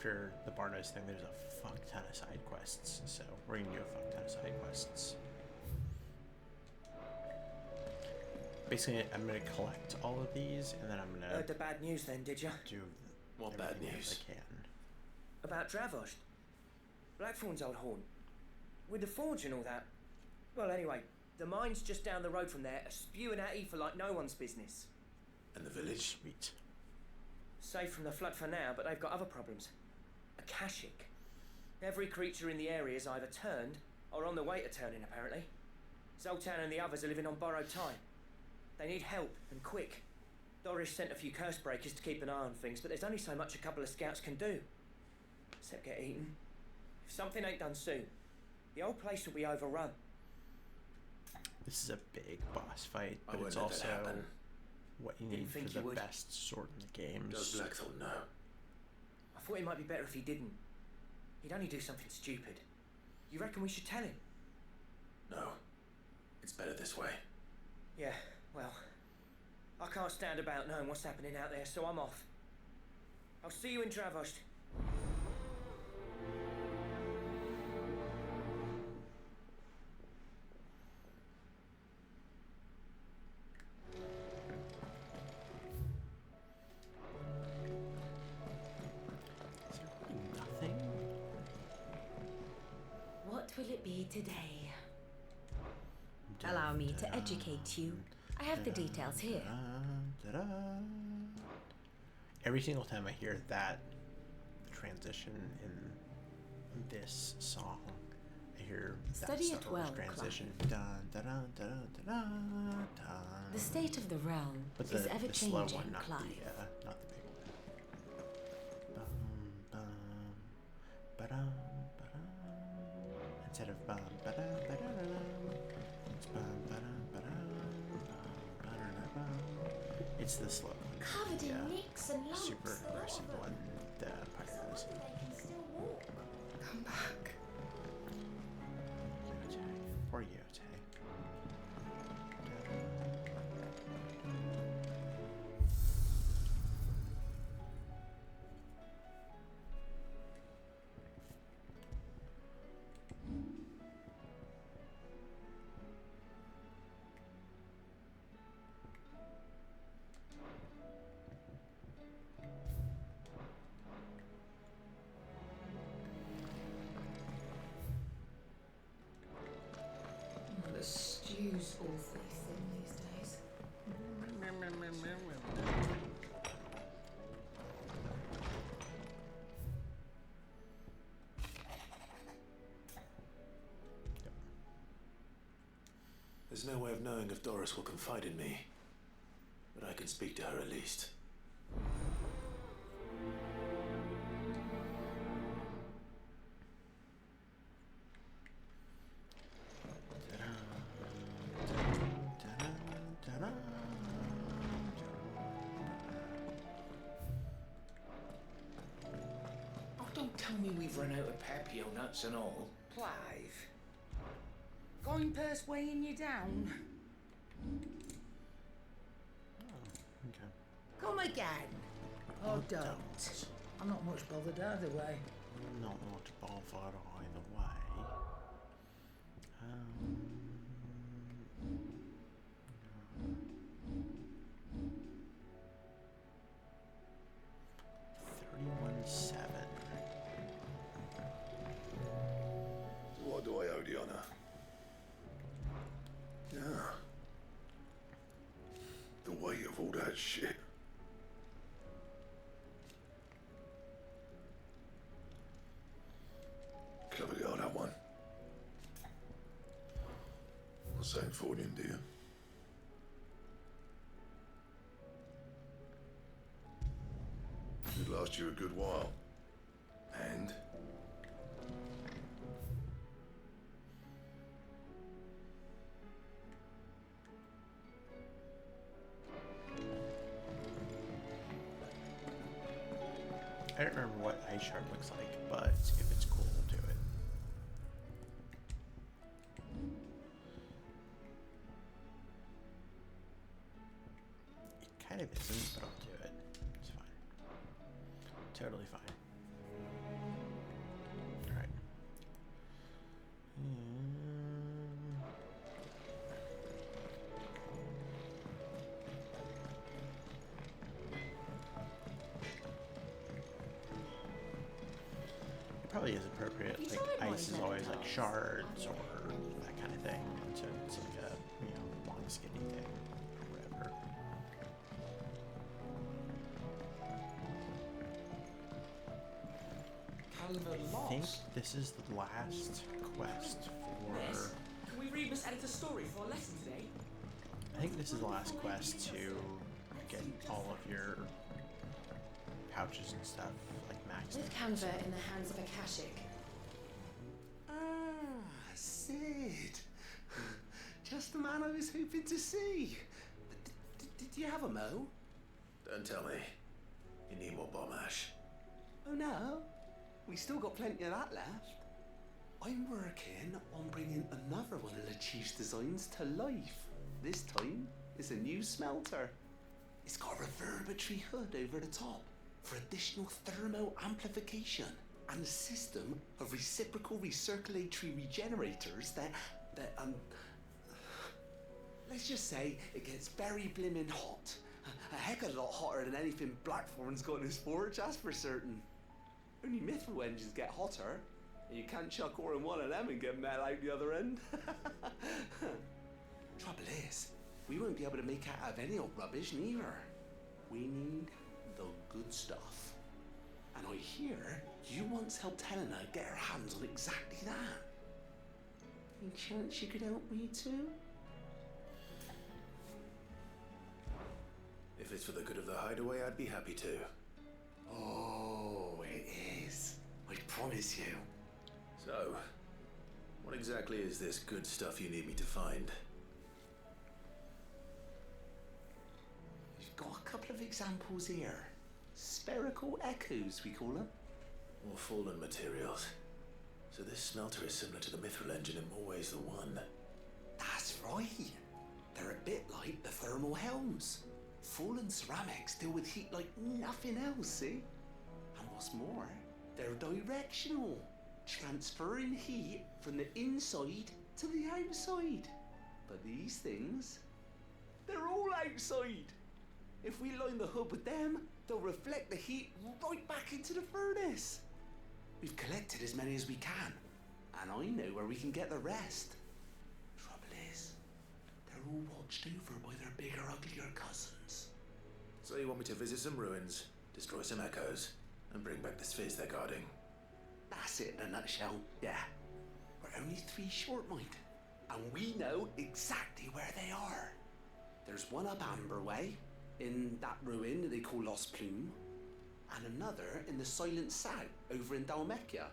after the Barnos thing, there's a fuck ton of side quests, so we're gonna do a fuck ton of side quests. Basically, I'm gonna collect all of these, and then I'm gonna Heard the bad news then, did you? do What bad everything news? I can. About Dravost. Blackthorn's old haunt. With the forge and all that. Well, anyway, the mine's just down the road from there, spewing out ether like no one's business. And the village? Sweet. Safe from the flood for now, but they've got other problems. Akashic. Every creature in the area is either turned, or on the way to turning, apparently. Zoltan and the others are living on borrowed time. They need help, and quick. Doris sent a few curse breakers to keep an eye on things, but there's only so much a couple of scouts can do. Except get eaten. If something ain't done soon, the old place will be overrun. This is a big boss fight, I but won't it's let that also happen. what you Didn't need think for you the would. best sword in the games. Does Blackthorn know? I thought it might be better if he didn't. He'd only do something stupid. You reckon we should tell him? No. It's better this way. Yeah, well, I can't stand about knowing what's happening out there, so I'm off. I'll see you in Dravost. Is there really nothing? What will it be today? Allow me to educate you. I have the details here. Every single time I hear that transition in this song, I hear that Study Star it Wars well, transition. Dun, dun, dun, dun, dun, dun, dun. The state of the realm But is the slow ever-changing, one, Clive. not the big one. Bum, bum, ba-dum, ba-dum. Instead of bum, ba-dum, ba-da-da-dum, it's bum, ba-dum, ba-dum, bum, ba-da-da-bum. It's the slow one. Covered in nicks and lumps. Super aggressive one, the pyros. They can still walk. Come back. Yote. Poor Yote. The stew's awfully thin these days. There's no way of knowing if Doris will confide in me. But I can speak to her at least. Oh, don't tell me we've run out of Papio nuts and all. Clive. Going purse weighing you down? Okay. Come again. Oh, don't. I'm not much bothered either way. Not much bothered either way. Um, 31-7. What do I owe the honor? Yeah. The weight of all that shit. Clever girl, that one. Not saying for you, dear. It last you a good while. And? I don't remember what Ice Shard looks like, but if it's cool, we'll do it. It kind of isn't, but I'll do it. It's fine. Totally fine. probably is appropriate. You Like tried one ice of is always those? like shards or that kind of thing. So it's like a long skinny thing or whatever. Calvin I think lost. this is the last quest for. Yes. Can we read Miss Editor's story for our lesson today? I think this is the last quest to get all of your pouches and stuff like maxed. With Canva in the hands of Akashic. Ah, Sid. Just the man I was hoping to see. Did you have a mo? Don't tell me. You need more bomb ash. Oh no, we still got plenty of that left. I'm working on bringing another one of the Chief's designs to life. This time, it's a new smelter. It's got a reverberatory hood over the top for additional thermal amplification and a system of reciprocal recirculatory regenerators that let's just say it gets very blimmin' hot. A heck of a lot hotter than anything Blackthorn's got in his forge, that's for certain. Only mithril engines get hotter, and you can't chuck ore in one of them and get metal out the other end. Trouble is, we won't be able to make it out of any old rubbish neither. We need the good stuff. And I hear you once helped Helena get her hands on exactly that. Any chance you could help me too? If it's for the good of the hideaway, I'd be happy to. Oh, it is. I promise you. So, what exactly is this good stuff you need me to find? We've got a couple of examples here. Spherical echoes, we call them. More fallen materials. So this smelter is similar to the mithril engine in more ways than one. That's right. They're a bit like the thermal helms. Fallen ceramics deal with heat like nothing else, see? And what's more, they're directional, transferring heat from the inside to the outside. But these things, they're all outside. If we line the hood with them, they'll reflect the heat right back into the furnace. We've collected as many as we can, and I know where we can get the rest. Trouble is, they're all watched over by their bigger, uglier cousins. So you want me to visit some ruins, destroy some echoes, and bring back the spheres they're guarding? That's it in a nutshell, yeah. We're only 3 short, mind, and we know exactly where they are. There's one up Amber Way, in that ruin that they call Lost Plume, and another in the Silent South, over in Dalmekia.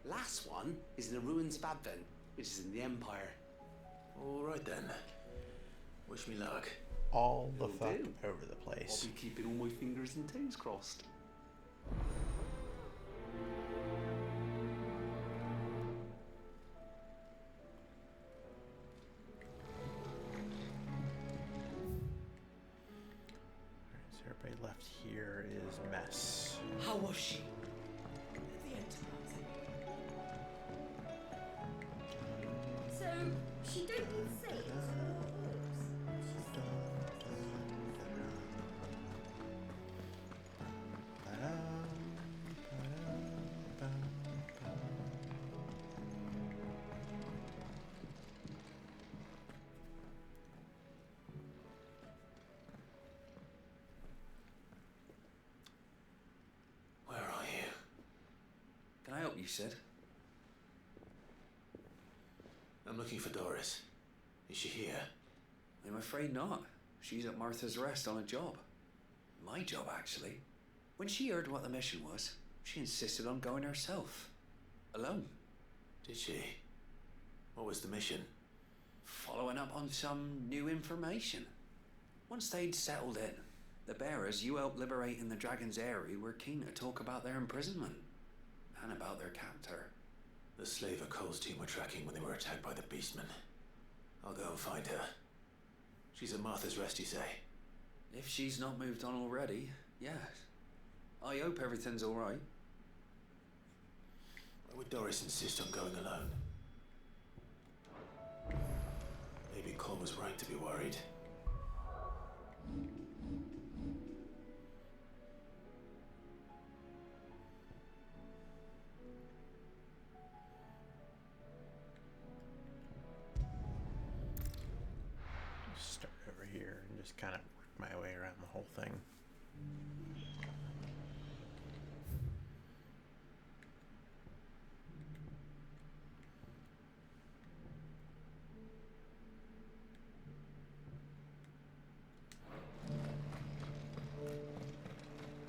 Last one is in the ruins of Advent, which is in the Empire. All right then. Wish me luck. All the Will fuck do. over the I'll place. be keeping all my fingers and toes crossed. Alright, so everybody left here is Mess. How was she? At the end of So, she don't need saints. Where are you? Can I help you, Sid? I'm looking for Doris. Is she here? I'm afraid not. She's at Martha's Rest on a job. My job, actually. When she heard what the mission was, she insisted on going herself. Alone. Did she? What was the mission? Following up on some new information. Once they'd settled in, the bearers you helped liberate in the Dragon's Eyrie were keen to talk about their imprisonment. And about their captor. The slaver Cole's team were tracking when they were attacked by the Beastmen. I'll go and find her. She's at Martha's Rest, you say? If she's not moved on already, yes. I hope everything's alright. Why would Doris insist on going alone? Maybe Cole was right to be worried. kind of work my way around the whole thing.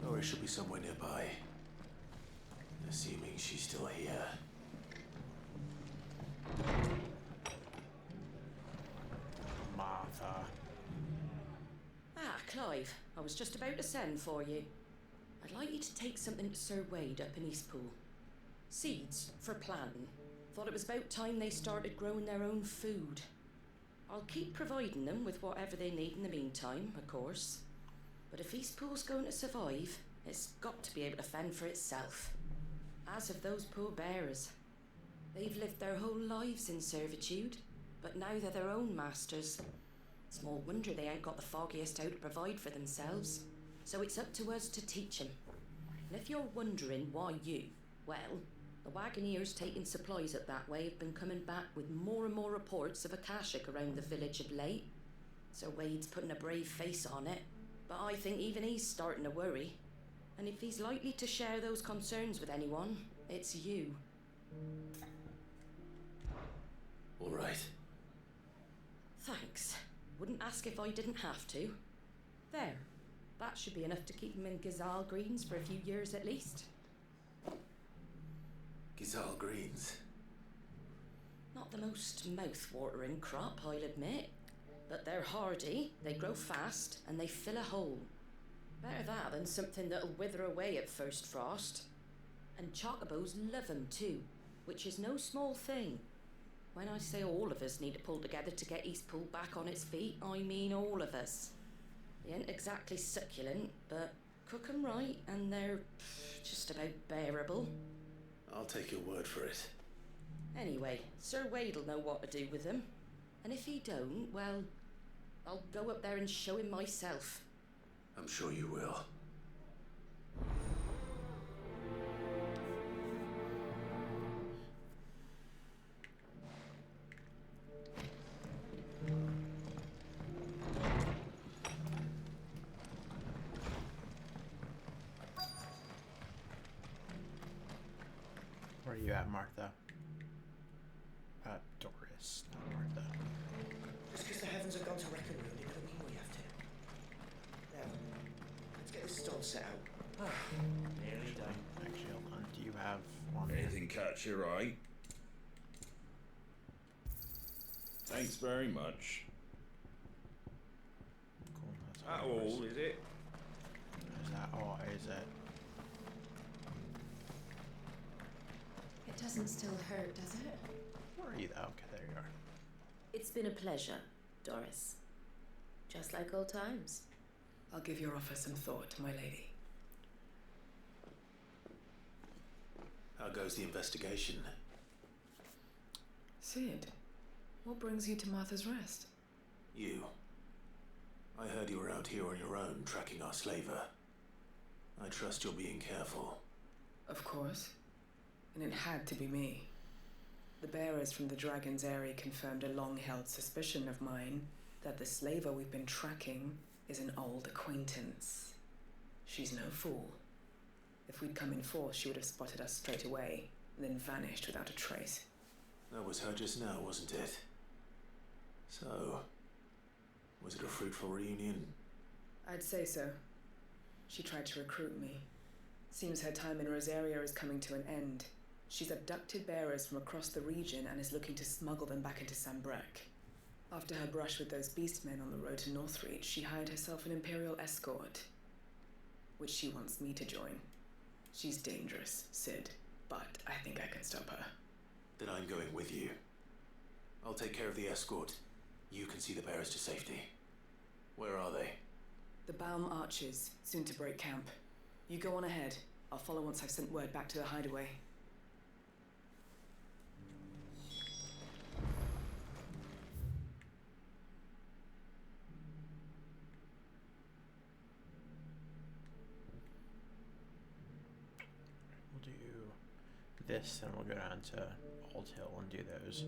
Nora should be somewhere nearby. Assuming she's still here. Martha. Ah, Clive, I was just about to send for you. I'd like you to take something to Sir Wade up in Eastpool. Seeds for planting. Thought it was about time they started growing their own food. I'll keep providing them with whatever they need in the meantime, of course. But if Eastpool's going to survive, it's got to be able to fend for itself. As of those poor bearers. They've lived their whole lives in servitude, but now they're their own masters. Small wonder they ain't got the foggiest how to provide for themselves. So it's up to us to teach them. And if you're wondering why you, well, the Wagoneers taking supplies up that way have been coming back with more and more reports of Akashic around the village of late. Sir Wade's putting a brave face on it, but I think even he's starting to worry. And if he's likely to share those concerns with anyone, it's you. All right. Thanks. Wouldn't ask if I didn't have to. There. That should be enough to keep him in Gazal Greens for a few years at least. Gazal Greens. Not the most mouth-watering crop, I'll admit. But they're hardy, they grow fast, and they fill a hole. Better that than something that'll wither away at first frost. And chocobos love 'em too, which is no small thing. When I say all of us need to pull together to get Eastpool back on its feet, I mean all of us. They ain't exactly succulent, but cook 'em right and they're just about bearable. I'll take your word for it. Anyway, Sir Wade'll know what to do with them. And if he don't, well, I'll go up there and show him myself. I'm sure you will. Where are you at, Martha? Doris, not Martha. Just because the heavens have gone to wreck and ruin, it doesn't mean we have to. Now, let's get this storm set out. Nearly done. Actually, hold on. Do you have one? Anything catch your eye? Thanks very much. Cool. That's How all yours. old is it? Is that all? Is it? It doesn't still hurt, does it? Where are you though? Okay, there you are. It's been a pleasure, Doris. Just like old times. I'll give your offer some thought, my lady. How goes the investigation? Sid, what brings you to Martha's Rest? You. I heard you were out here on your own, tracking our slaver. I trust you're being careful. Of course. And it had to be me. The bearers from the Dragon's Eyrie confirmed a long-held suspicion of mine that the slaver we've been tracking is an old acquaintance. She's no fool. If we'd come in force, she would have spotted us straight away, and then vanished without a trace. That was her just now, wasn't it? So, was it a fruitful reunion? I'd say so. She tried to recruit me. Seems her time in Rosaria is coming to an end. She's abducted bearers from across the region and is looking to smuggle them back into Sambrec. After her brush with those beastmen on the road to Northreach, she hired herself an Imperial escort, which she wants me to join. She's dangerous, Sid, but I think I can stop her. Then I'm going with you. I'll take care of the escort. You can see the bearers to safety. Where are they? The Baum Archers, soon to break camp. You go on ahead. I'll follow once I've sent word back to the hideaway. We'll do this, and we'll go down to Old Hill and do those.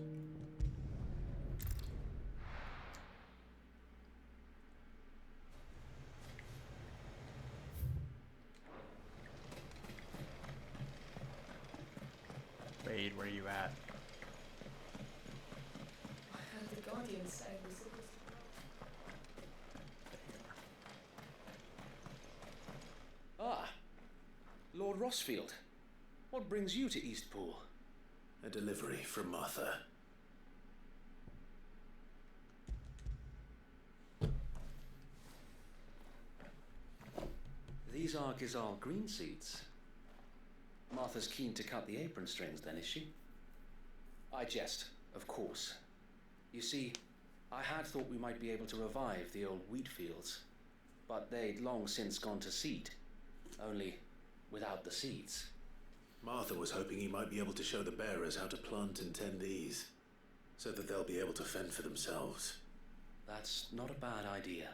at. I heard the Guardian say we're supposed Ah, Lord Rossfield. What brings you to Eastpool? A delivery from Martha. These are Gizal green seeds. Martha's keen to cut the apron strings then, is she? I jest, of course. You see, I had thought we might be able to revive the old wheat fields, but they'd long since gone to seed, only without the seeds. Martha was hoping he might be able to show the bearers how to plant and tend these, so that they'll be able to fend for themselves. That's not a bad idea.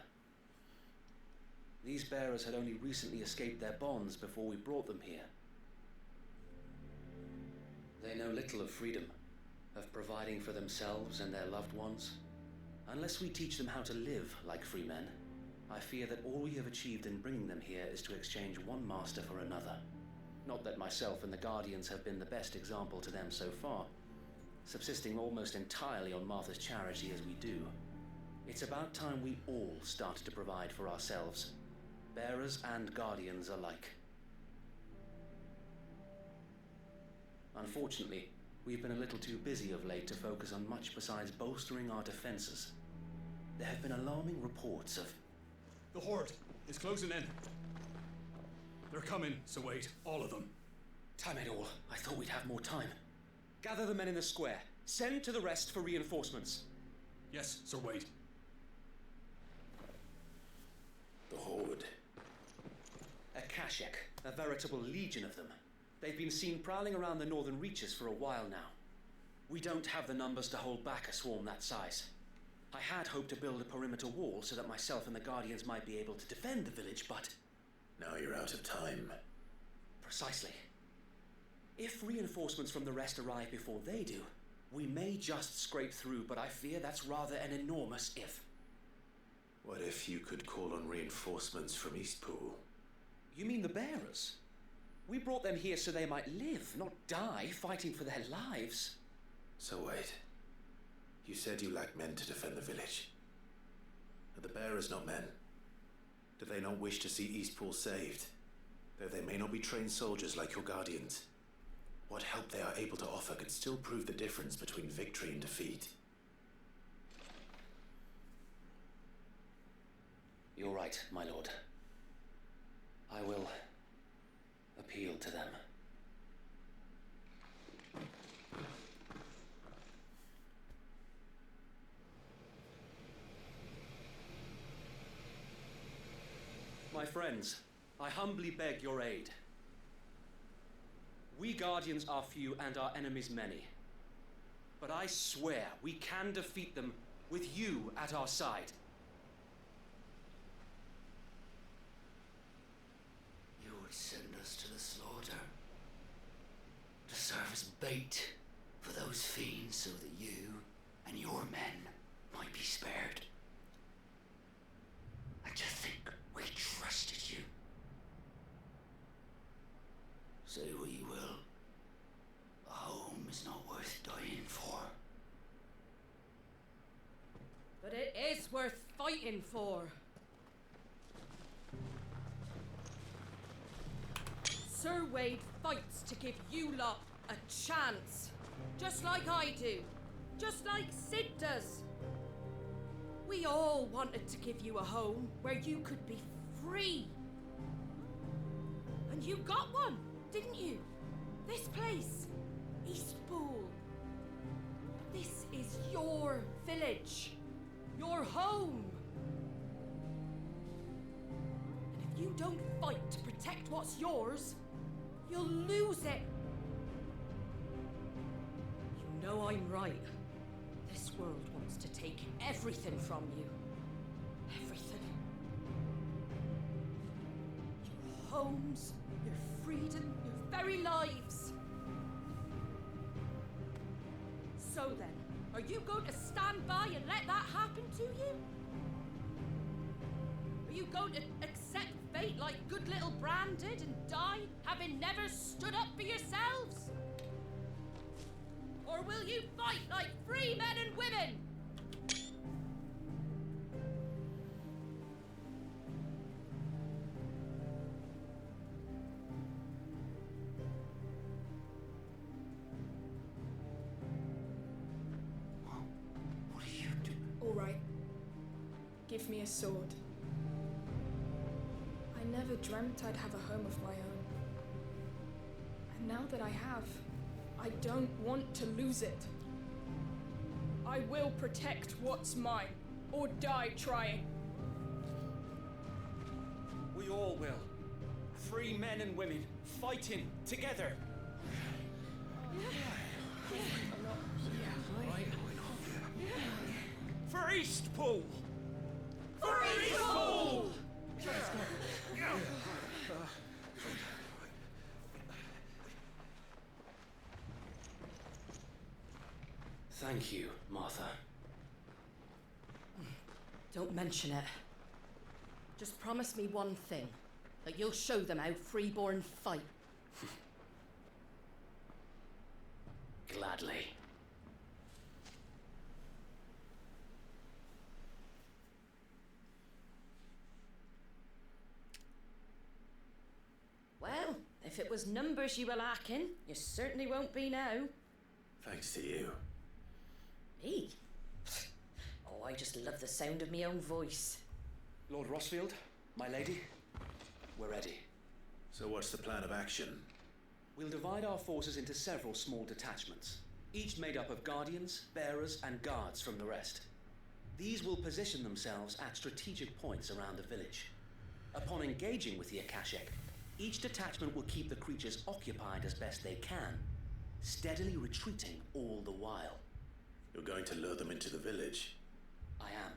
These bearers had only recently escaped their bonds before we brought them here. They know little of freedom, of providing for themselves and their loved ones. Unless we teach them how to live like free men, I fear that all we have achieved in bringing them here is to exchange one master for another. Not that myself and the Guardians have been the best example to them so far, subsisting almost entirely on Martha's charity as we do. It's about time we all started to provide for ourselves, bearers and Guardians alike. Unfortunately, we've been a little too busy of late to focus on much besides bolstering our defenses. There have been alarming reports of... The Horde is closing in. They're coming, so wait, all of them. Damn it all, I thought we'd have more time. Gather the men in the square. Send to the rest for reinforcements. Yes, Sir Wade. The Horde. A Kashek, a veritable legion of them. They've been seen prowling around the northern reaches for a while now. We don't have the numbers to hold back a swarm that size. I had hoped to build a perimeter wall so that myself and the Guardians might be able to defend the village, but... Now you're out of time. Precisely. If reinforcements from the rest arrive before they do, we may just scrape through, but I fear that's rather an enormous if. What if you could call on reinforcements from Eastpool? You mean the bearers? We brought them here so they might live, not die, fighting for their lives. So wait. You said you lack men to defend the village. Are the bearers not men? Do they not wish to see Eastpool saved? Though they may not be trained soldiers like your Guardians. What help they are able to offer could still prove the difference between victory and defeat. You're right, my lord. I will appeal to them. My friends, I humbly beg your aid. We Guardians are few and our enemies many. But I swear we can defeat them with you at our side. You would send us to the slaughter, to serve as bait for those fiends so that you and your men might be spared. And to think we trusted you. Say what you will, a home is not worth dying for. But it is worth fighting for. Sir Wade fights to give you lot a chance. Just like I do. Just like Sid does. We all wanted to give you a home where you could be free. And you got one, didn't you? This place, Eastpool. This is your village. Your home. And if you don't fight to protect what's yours, you'll lose it. You know I'm right. This world wants to take everything from you. Everything. Your homes, your freedom, your very lives. So then, are you going to stand by and let that happen to you? Are you going to accept fate like good little Bran did and die, having never stood up for yourselves? Or will you fight like free men and women? What are you doing? All right. Give me a sword. I never dreamt I'd have a home of my own. And now that I have, I don't want to lose it. I will protect what's mine, or die trying. We all will. Free men and women, fighting together. For Eastpool! For Eastpool! Thank you, Martha. Don't mention it. Just promise me one thing. That you'll show them how freeborn fight. Gladly. Well, if it was numbers you were lacking, you certainly won't be now. Thanks to you. Me? Oh, I just love the sound of my own voice. Lord Rossfield, my lady, we're ready. So what's the plan of action? We'll divide our forces into several small detachments, each made up of guardians, bearers, and guards from the rest. These will position themselves at strategic points around the village. Upon engaging with the Akashic, each detachment will keep the creatures occupied as best they can, steadily retreating all the while. You're going to lure them into the village? I am.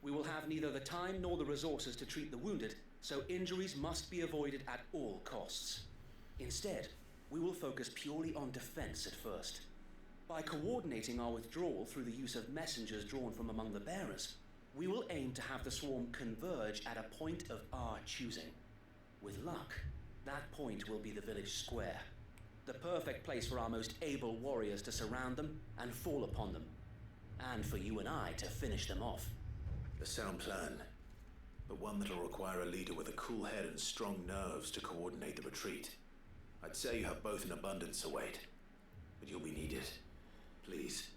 We will have neither the time nor the resources to treat the wounded, so injuries must be avoided at all costs. Instead, we will focus purely on defense at first. By coordinating our withdrawal through the use of messengers drawn from among the bearers, we will aim to have the swarm converge at a point of our choosing. With luck, that point will be the village square. The perfect place for our most able warriors to surround them and fall upon them. And for you and I to finish them off. A sound plan, but one that'll require a leader with a cool head and strong nerves to coordinate the retreat. I'd say you have both in abundance, Sir Wade, but you'll be needed. Please,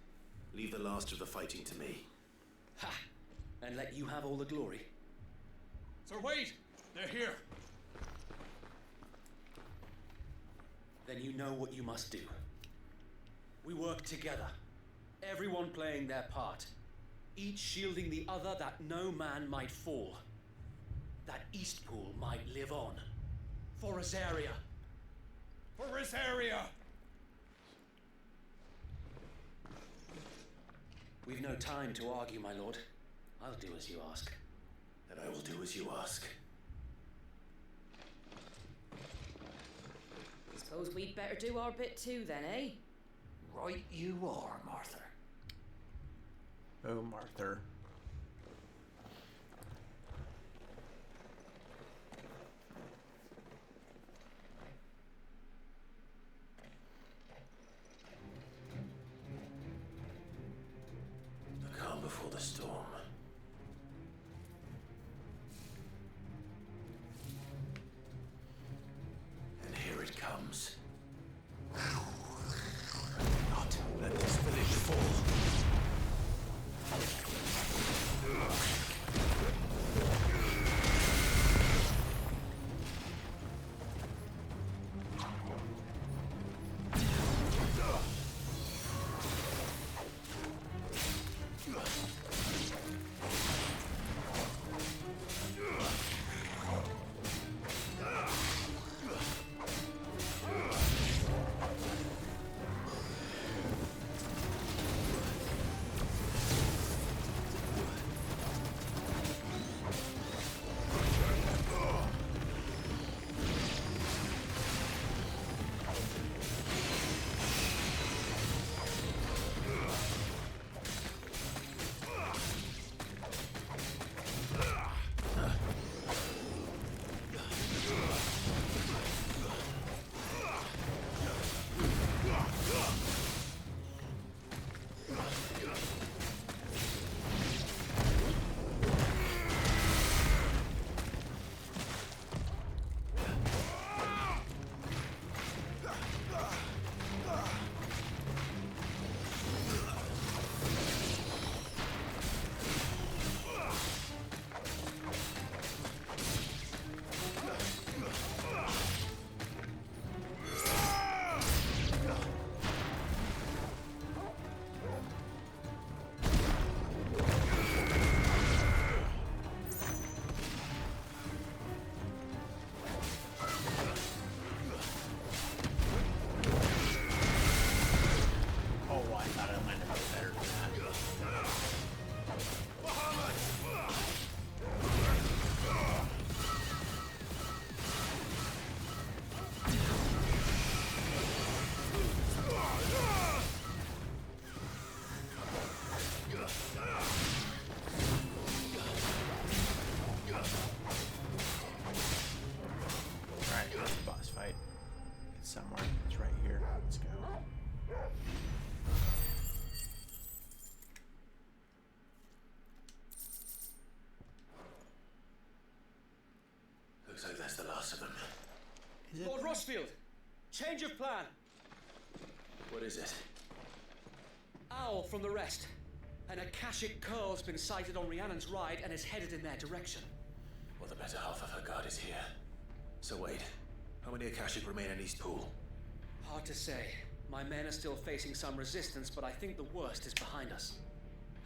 leave the last of the fighting to me. Ha! And let you have all the glory. Sir Wade! They're here! Then you know what you must do. We work together, everyone playing their part, each shielding the other that no man might fall, that Eastpool might live on. For Rosaria! For Rosaria! We've no time to argue, my lord. I'll do as you ask. And I will do as you ask. Suppose we'd better do our bit too then, eh? Right you are, Martha. Oh, Martha. The calm before the storm. And here it comes. Not let this village fall. Looks like that's the last of them. Lord Rossfield! Change of plan! What is it? Owl from the rest. An Akashic Curl's been sighted on Rhiannon's ride and is headed in their direction. Well, the better half of her guard is here. So wait, how many Akashic remain in East Pool? Hard to say. My men are still facing some resistance, but I think the worst is behind us.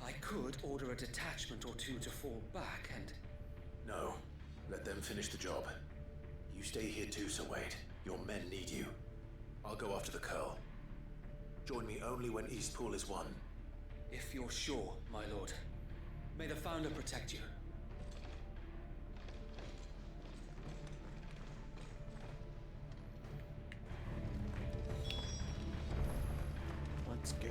I could order a detachment or two to fall back and... No. Let them finish the job. You stay here too, Sir Wade. Your men need you. I'll go after the Curl. Join me only when East Pool is won. If you're sure, my lord. May the Founder protect you. Let's go.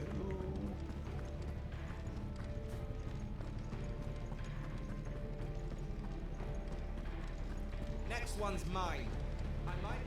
Next one's mine. I might.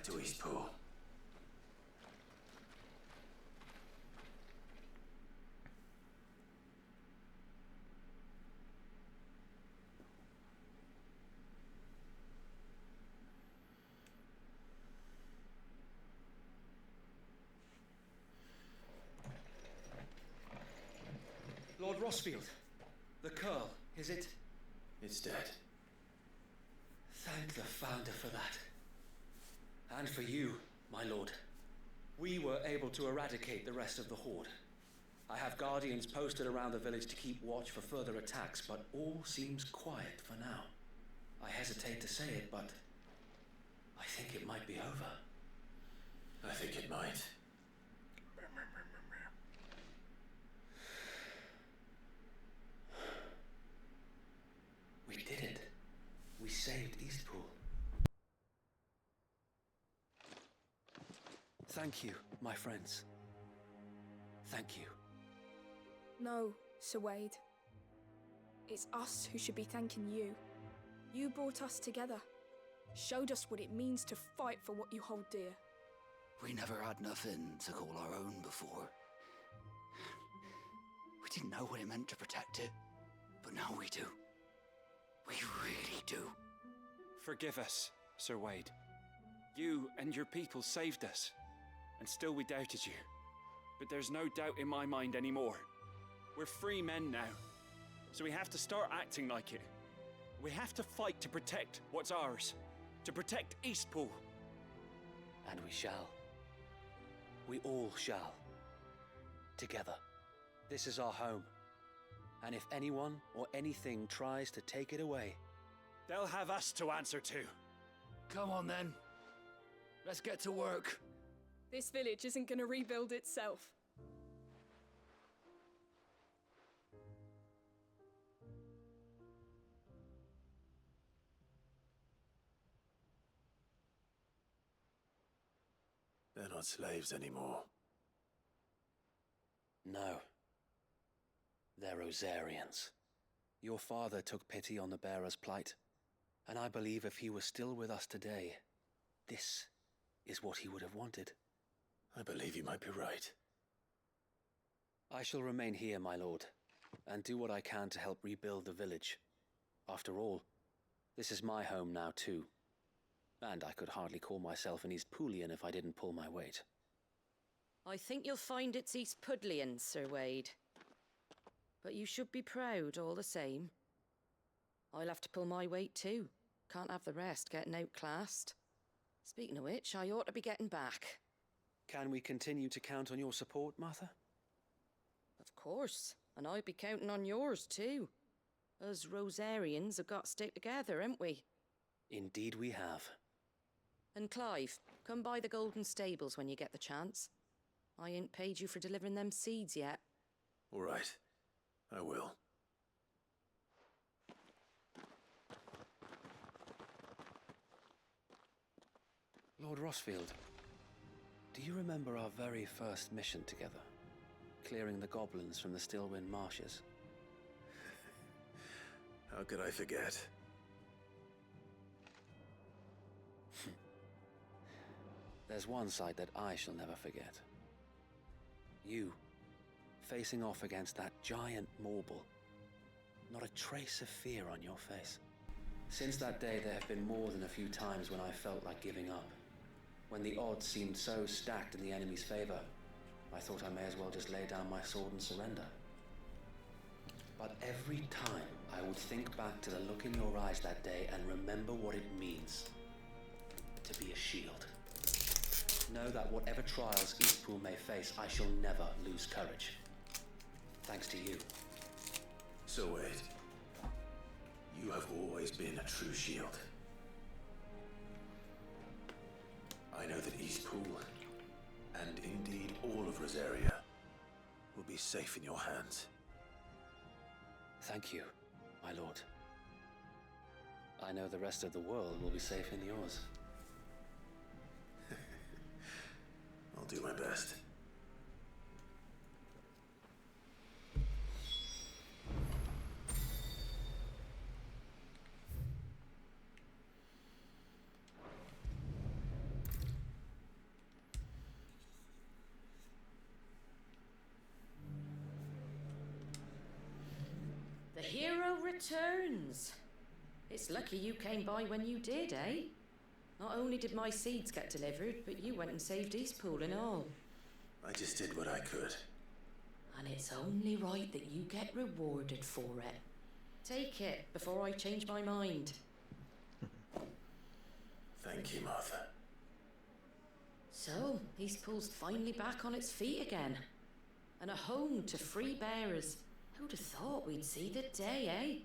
To East Pool. Lord Rossfield, the Curl, is it? It's dead. Thank the Founder for that. And for you, my lord. We were able to eradicate the rest of the Horde. I have guardians posted around the village to keep watch for further attacks, but all seems quiet for now. I hesitate to say it, but I think it might be over. I think it might. We did it. We saved Eastpool. Thank you, my friends. Thank you. No, Sir Wade. It's us who should be thanking you. You brought us together. Showed us what it means to fight for what you hold dear. We never had nothing to call our own before. We didn't know what it meant to protect it, but now we do. We really do. Forgive us, Sir Wade. You and your people saved us, and still we doubted you. But there's no doubt in my mind anymore. We're free men now, so we have to start acting like it. We have to fight to protect what's ours, to protect Eastpool. And we shall. We all shall. Together. This is our home, and if anyone or anything tries to take it away, they'll have us to answer to. Come on then. Let's get to work. This village isn't gonna rebuild itself. They're not slaves anymore. no. They're Rosarians. Your father took pity on the bearer's plight, and I believe if he was still with us today, this is what he would have wanted. I believe you might be right. I shall remain here, my lord, and do what I can to help rebuild the village. After all, this is my home now too, and I could hardly call myself an Eastpoolian if I didn't pull my weight. I think you'll find it's Eastpudlian, Sir Wade. But you should be proud all the same. I'll have to pull my weight too. Can't have the rest getting outclassed. Speaking of which, I ought to be getting back. Can we continue to count on your support, Martha? Of course, and I'll be counting on yours too. Us Rosarians have got to stick together, haven't we? Indeed we have. And Clive, come by the Golden Stables when you get the chance. I ain't paid you for delivering them seeds yet. All right. I will. Lord Rossfield, do you remember our very first mission together? Clearing the goblins from the Stillwind marshes? How could I forget? There's one side that I shall never forget. You, facing off against that giant Morble. Not a trace of fear on your face. Since that day, there have been more than a few times when I felt like giving up. When the odds seemed so stacked in the enemy's favor, I thought I may as well just lay down my sword and surrender. But every time, I would think back to the look in your eyes that day and remember what it means to be a shield. Know that whatever trials Eastpool may face, I shall never lose courage. Thanks to you. So Wade, you have always been a true shield. I know that Eastpool, and indeed all of Rosaria, will be safe in your hands. Thank you, my lord. I know the rest of the world will be safe in yours. I'll do my best. The hero returns. It's lucky you came by when you did, eh? Not only did my seeds get delivered, but you went and saved Eastpool and all. I just did what I could. And it's only right that you get rewarded for it. Take it before I change my mind. Thank you, Martha. So, Eastpool's finally back on its feet again. And a home to free bearers. Who'd have thought we'd see the day, eh?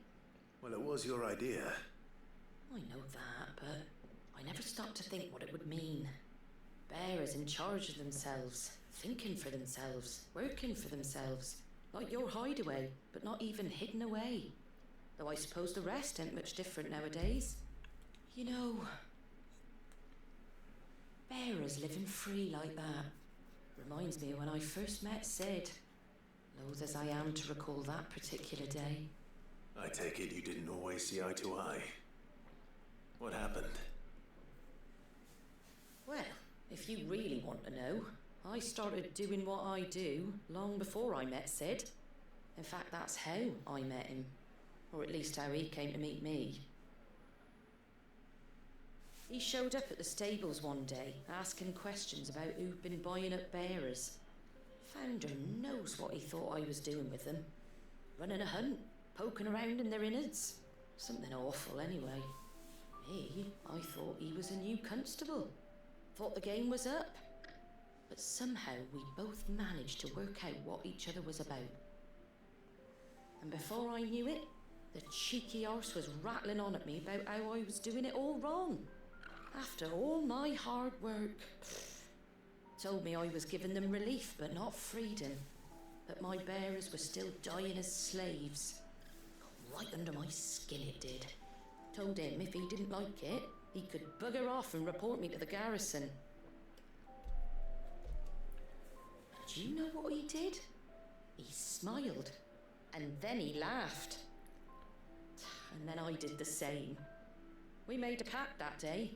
Well, it was your idea. I know that, but I never stopped to think what it would mean. Bearers in charge of themselves, thinking for themselves, working for themselves. Like your hideaway, but not even hidden away. Though I suppose the rest ain't much different nowadays. You know, bearers living free like that reminds me of when I first met Sid. Loath as I am to recall that particular day. I take it you didn't always see eye to eye. What happened? Well, if you really want to know, I started doing what I do long before I met Sid. In fact, that's how I met him. Or at least how he came to meet me. He showed up at the stables one day, asking questions about who'd been buying up bearers. Founder knows what he thought I was doing with them. Running a hunt, poking around in their innards. Something awful anyway. Me, I thought he was a new constable. Thought the game was up. But somehow we both managed to work out what each other was about. And before I knew it, the cheeky arse was rattling on at me about how I was doing it all wrong. After all my hard work. Told me I was giving them relief but not freedom. That my bearers were still dying as slaves. Got right under my skin it did. Told him if he didn't like it, he could bugger off and report me to the garrison. Do you know what he did? He smiled. And then he laughed. And then I did the same. We made a pact that day,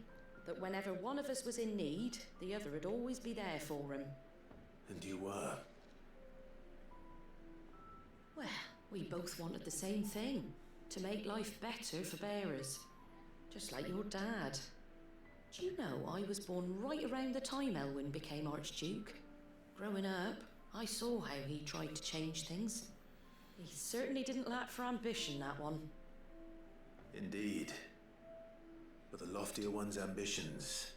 that whenever one of us was in need, the other would always be there for him. And you were? Well, we both wanted the same thing, to make life better for bearers. Just like your dad. Do you know I was born right around the time Elwyn became Archduke? Growing up, I saw how he tried to change things. He certainly didn't lack for ambition, that one. Indeed. But the loftier one's ambitions,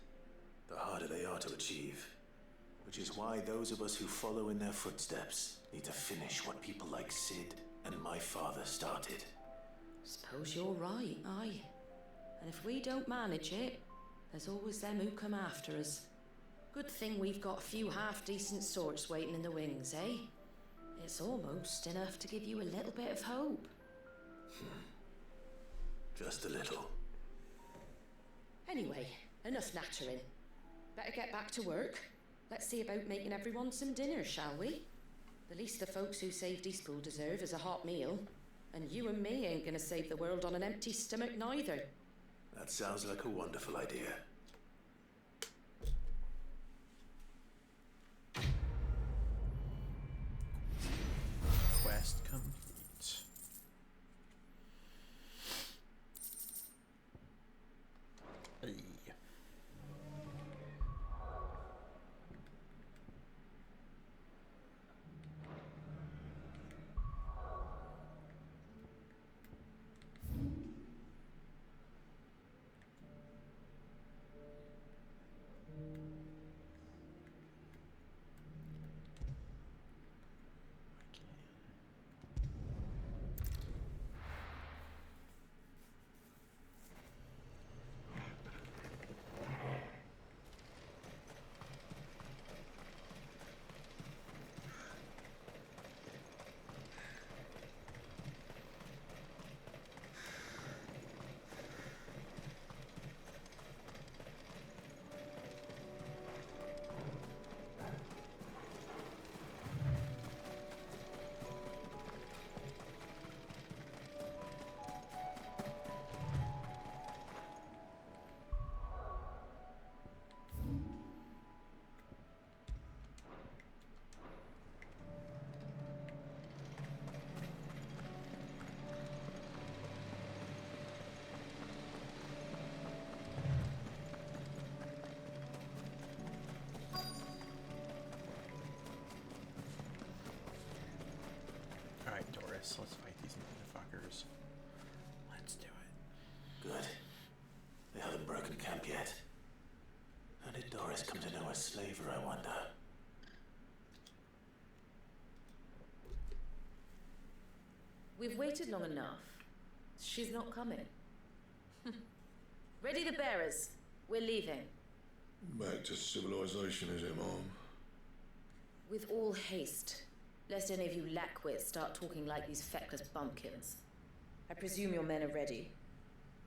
the harder they are to achieve. Which is why those of us who follow in their footsteps need to finish what people like Sid and my father started. Suppose you're right, aye. And if we don't manage it, there's always them who come after us. Good thing we've got a few half-decent sorts waiting in the wings, eh? It's almost enough to give you a little bit of hope. Just a little. Anyway, enough nattering. Better get back to work. Let's see about making everyone some dinner, shall we? The least the folks who saved Eastpool deserve is a hot meal. And you and me ain't gonna save the world on an empty stomach neither. That sounds like a wonderful idea. Quest complete. Hey. Alright, Doris, let's fight these motherfuckers. Let's do it. Good. They haven't broken camp yet. How did Doris come to know a slaver, I wonder? We've waited long enough. She's not coming. Ready the bearers. We're leaving. Back to civilization, is it, Mom? With all haste, lest any of you lackwits start talking like these feckless bumpkins. I presume your men are ready.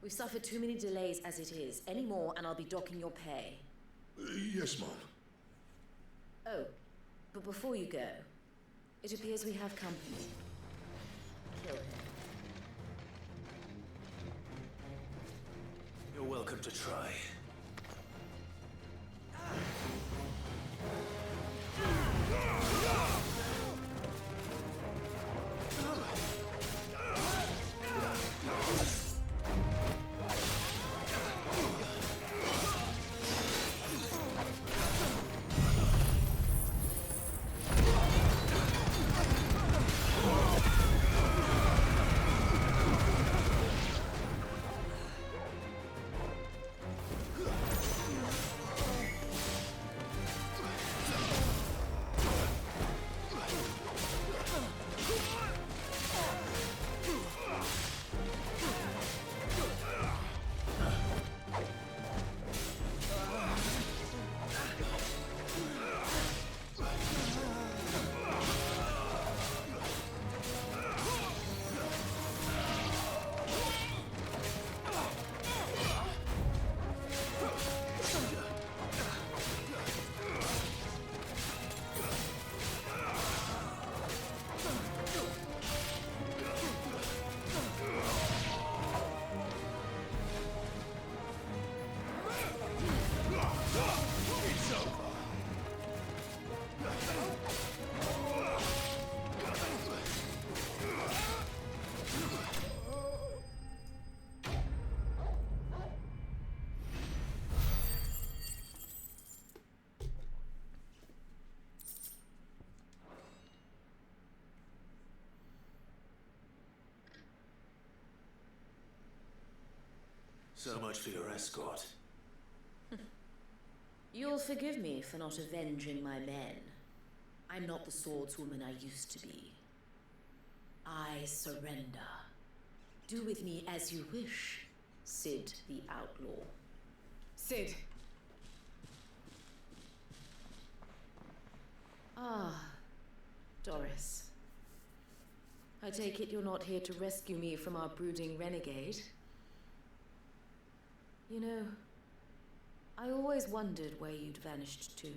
We've suffered too many delays as it is. Any more and I'll be docking your pay. Yes, Mom. Oh, but before you go, it appears we have company. Kill him. You're welcome to try. So much for your escort. You'll forgive me for not avenging my men. I'm not the swordswoman I used to be. I surrender. Do with me as you wish, Cid the Outlaw. Cid! Ah, Doris. I take it you're not here to rescue me from our brooding renegade? You know, I always wondered where you'd vanished to.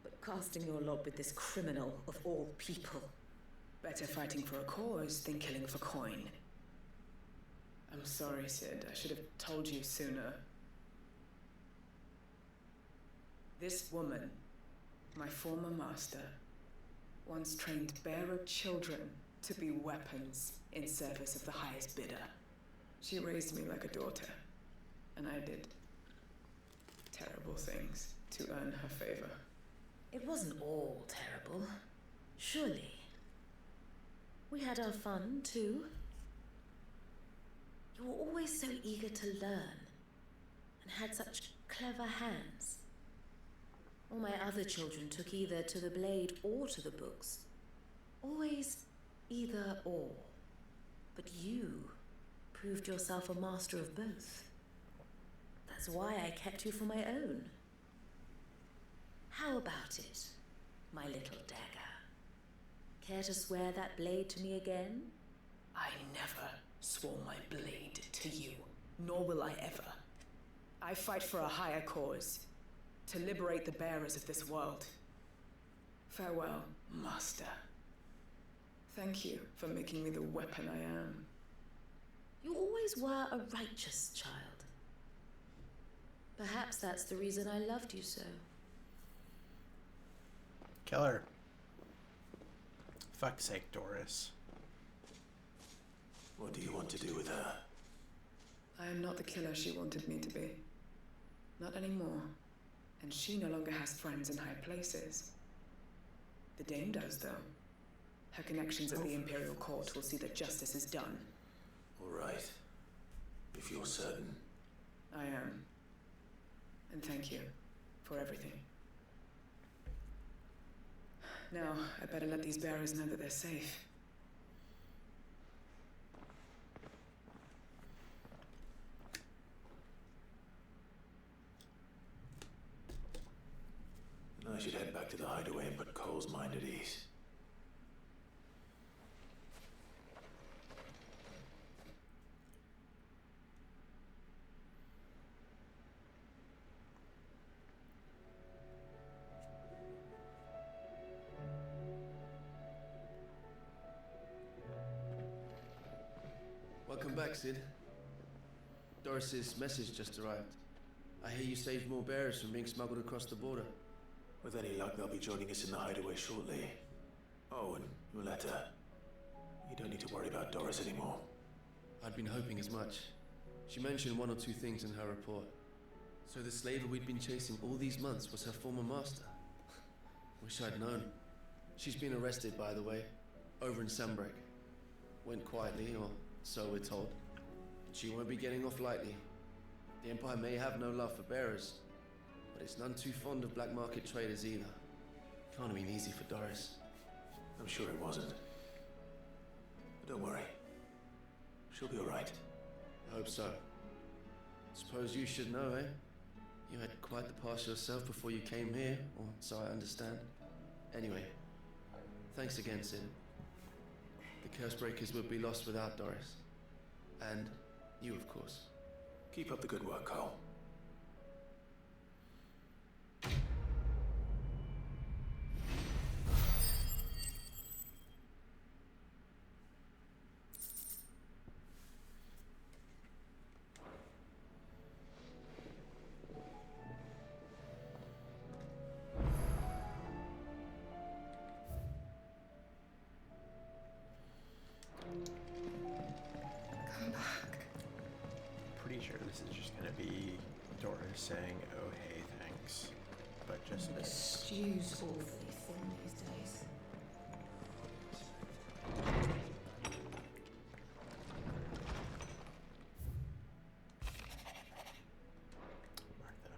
But casting your lot with this criminal of all people. Better fighting for a cause than killing for coin. I'm sorry, Cid. I should have told you sooner. This woman, my former master, once trained bearer children to be weapons in service of the highest bidder. She raised me like a daughter. And I did terrible things to earn her favor. It wasn't all terrible, surely. We had our fun, too. You were always so eager to learn, and had such clever hands. All my other children took either to the blade or to the books. Always either or. But you proved yourself a master of both. That's why I kept you for my own. How about it, my little dagger? Care to swear that blade to me again? I never swore my blade to you, nor will I ever. I fight for a higher cause, to liberate the bearers of this world. Farewell, Master. Thank you for making me the weapon I am. You always were a righteous child. Perhaps that's the reason I loved you so. Kill her. Fuck's sake, Doris. What do you want to do with her? I am not the killer she wanted me to be. Not anymore. And she no longer has friends in high places. The Dame does, though. Her connections at the Imperial Court will see that justice is done. All right. If you're certain. I am. And thank you for everything. Now, I better let these bearers know that they're safe. I should head back to the hideaway and put Cole's mind at ease. Welcome back, Sid. Doris's message just arrived. I hear you saved more bearers from being smuggled across the border. With any luck, they'll be joining us in the hideaway shortly. Oh, and your letter. You don't need to worry about Doris anymore. I'd been hoping as much. She mentioned one or two things in her report. So the slaver we'd been chasing all these months was her former master. Wish I'd known. She's been arrested, by the way, over in Sanbreque. Went quietly, or so we're told. She won't be getting off lightly. The Empire may have no love for bearers, but it's none too fond of black market traders either. Can't have been easy for Doris. I'm sure it wasn't. But don't worry. She'll be alright. I hope so. Suppose you should know, eh? You had quite the past yourself before you came here, or so I understand. Anyway, thanks again, Sid. The Cursebreakers would be lost without Doris. And you, of course. Keep up the good work, Cole. Come back. Pretty sure this is just gonna be Doris saying, "Oh hey, thanks," but just in The case. stew's awfully thin these days. Martha.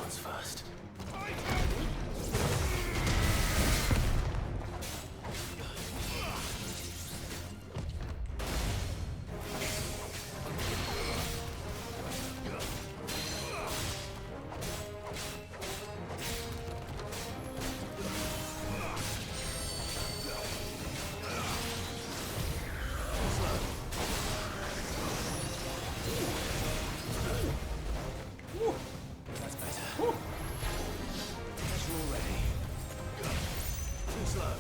ones first. That's better. Guess we're all ready. Too slow.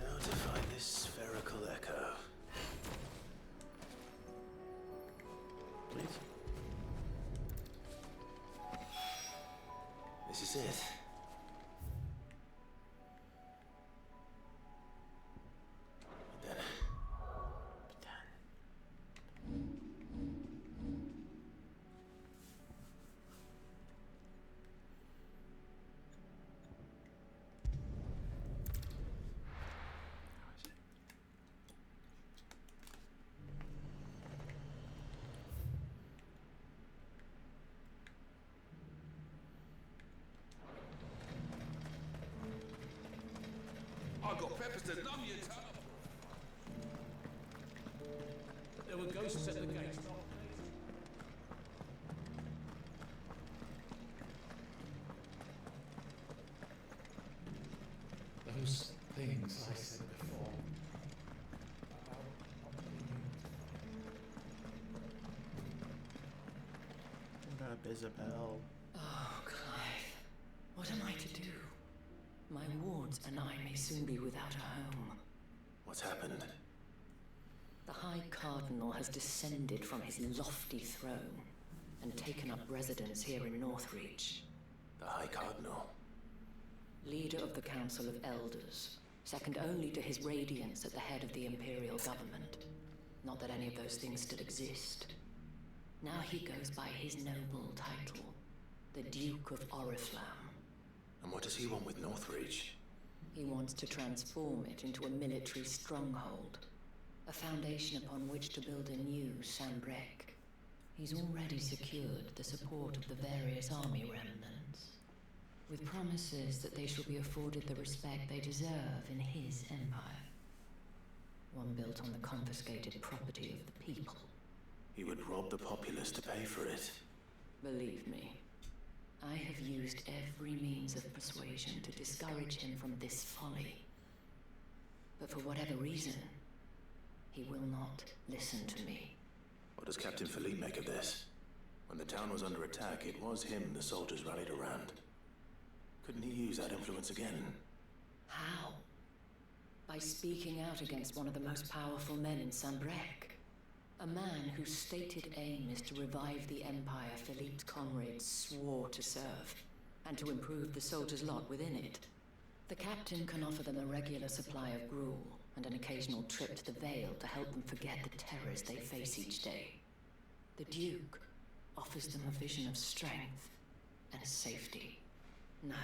Now to find this spherical echo. Please. This is it. But then. I got peppers to numb you, There were ghosts at the gate. Those things I said before. What up, Isabel? Oh, Clive. What am I to do? My wards and I may soon be without a home. What's happened? The High Cardinal has descended from his lofty throne and taken up residence here in Northreach. The High Cardinal. Leader of the Council of Elders, second only to his Radiance at the head of the Imperial government. Not that any of those things still exist. Now he goes by his noble title, the Duke of Oriflamme. And what does he want with Northreach? He wants to transform it into a military stronghold, a foundation upon which to build a new Sambrec. He's already secured the support of the various army remnants, with promises that they shall be afforded the respect they deserve in his empire. One built on the confiscated property of the people. He would rob the populace to pay for it. Believe me, I have used every means of persuasion to discourage him from this folly. But for whatever reason, he will not listen to me. What does Captain Philippe make of this? When the town was under attack, it was him the soldiers rallied around. Couldn't he use that influence again? How? By speaking out against one of the most powerful men in Sambrec. A man whose stated aim is to revive the empire Philippe's comrades swore to serve, and to improve the soldiers' lot within it. The captain can offer them a regular supply of gruel, and an occasional trip to the Vale to help them forget the terrors they face each day. The Duke offers them a vision of strength and safety. No.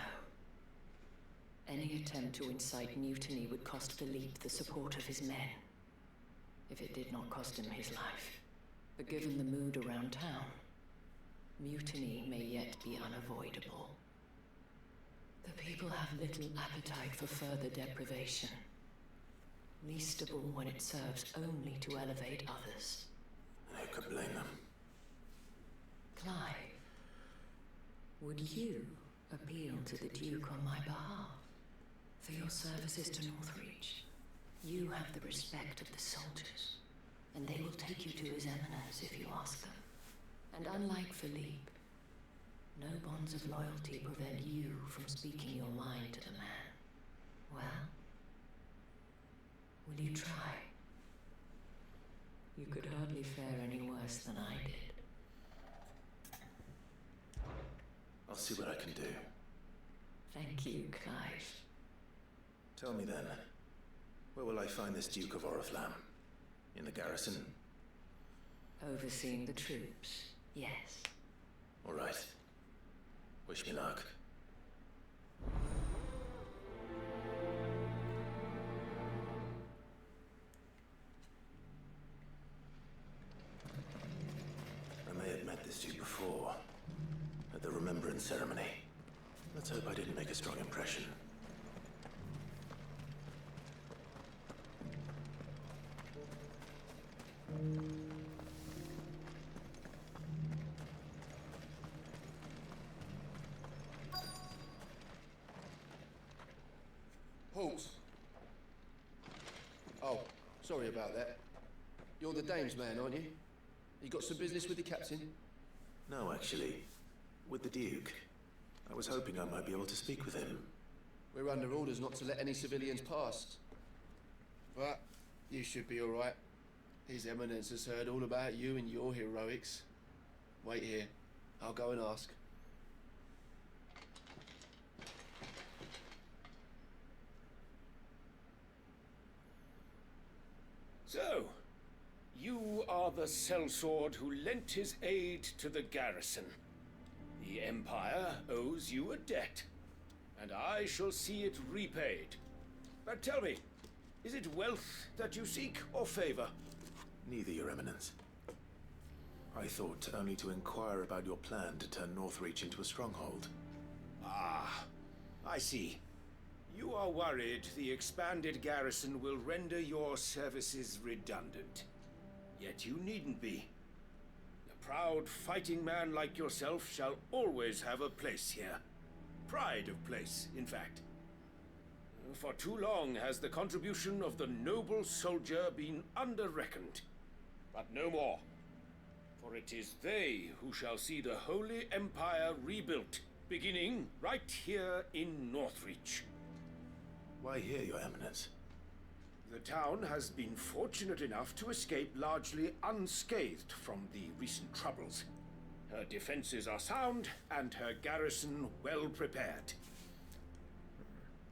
Any attempt to incite mutiny would cost Philippe the support of his men. If it did not cost him his life. But given the mood around town, mutiny may yet be unavoidable. The people have little appetite for further deprivation. Least of all when it serves only to elevate others. And who could blame them? Clive, would you appeal to the Duke on my behalf? For your services to Northreach, you have the respect of the soldiers, and they will take you to His Eminence if you ask them. And unlike Philippe, no bonds of loyalty prevent you from speaking your mind to the man. Well, will you try? You could hardly fare any worse than I did. I'll see what I can do. Thank you, Clive. Tell me then, where will I find this Duke of Oriflamme? In the garrison? Overseeing the troops, yes. All right. Wish me luck. I may have met this Duke before, at the Remembrance Ceremony. Let's hope I didn't make a strong impression. Halt! Oh, sorry about that. You're the dame's man, aren't you? You got some business with the captain? No, actually. With the Duke. I was hoping I might be able to speak with him. We're under orders not to let any civilians pass. But you should be all right. His Eminence has heard all about you and your heroics. Wait here. I'll go and ask. So, you are the sellsword who lent his aid to the garrison. The Empire owes you a debt, and I shall see it repaid. But tell me, is it wealth that you seek, or favor? Neither, Your Eminence. I thought only to inquire about your plan to turn Northreach into a stronghold. Ah, I see. You are worried the expanded garrison will render your services redundant. Yet you needn't be. A proud fighting man like yourself shall always have a place here. Pride of place, in fact. For too long has the contribution of the noble soldier been under-reckoned. But no more. For it is they who shall see the Holy Empire rebuilt, beginning right here in Northreach. Why here, Your Eminence? The town has been fortunate enough to escape largely unscathed from the recent troubles. Her defenses are sound, and her garrison well prepared.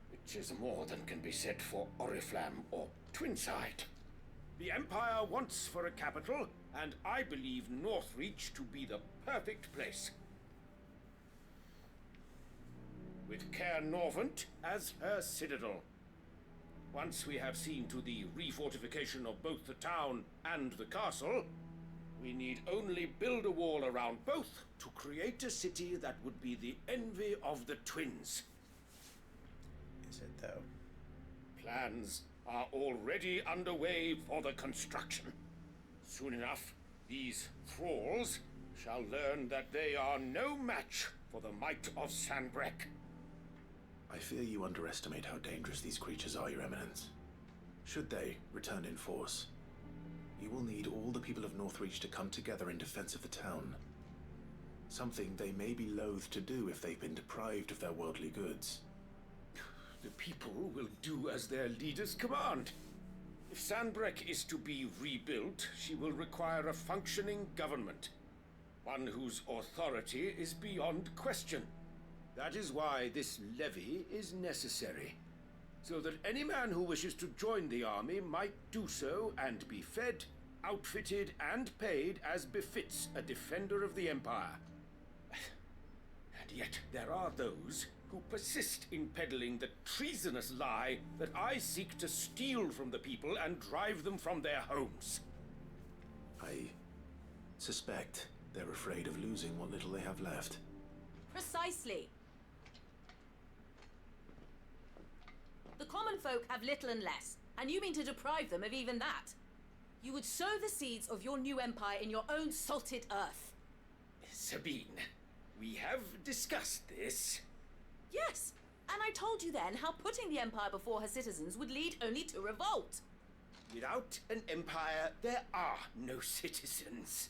Which is more than can be said for Oriflamme or Twinside. The Empire wants for a capital, and I believe Northreach to be the perfect place. With Caer Norvent as her citadel. Once we have seen to the refortification of both the town and the castle, we need only build a wall around both to create a city that would be the envy of the twins. Is it though? Plans are already underway for the construction. Soon enough, these thralls shall learn that they are no match for the might of Sanbreque. I fear you underestimate how dangerous these creatures are, Your Eminence. Should they return in force, you will need all the people of Northreach to come together in defense of the town. Something they may be loath to do if they've been deprived of their worldly goods. The people will do as their leaders command. If Sanbreque is to be rebuilt, she will require a functioning government. One whose authority is beyond question. That is why this levy is necessary. So that any man who wishes to join the army might do so and be fed, outfitted, and paid as befits a defender of the Empire. And yet there are those who persist in peddling the treasonous lie that I seek to steal from the people and drive them from their homes. I suspect they're afraid of losing what little they have left. Precisely. The common folk have little and less, and you mean to deprive them of even that. You would sow the seeds of your new empire in your own salted earth. Sabine, we have discussed this. Yes, and I told you then how putting the empire before her citizens would lead only to revolt. Without an empire, there are no citizens.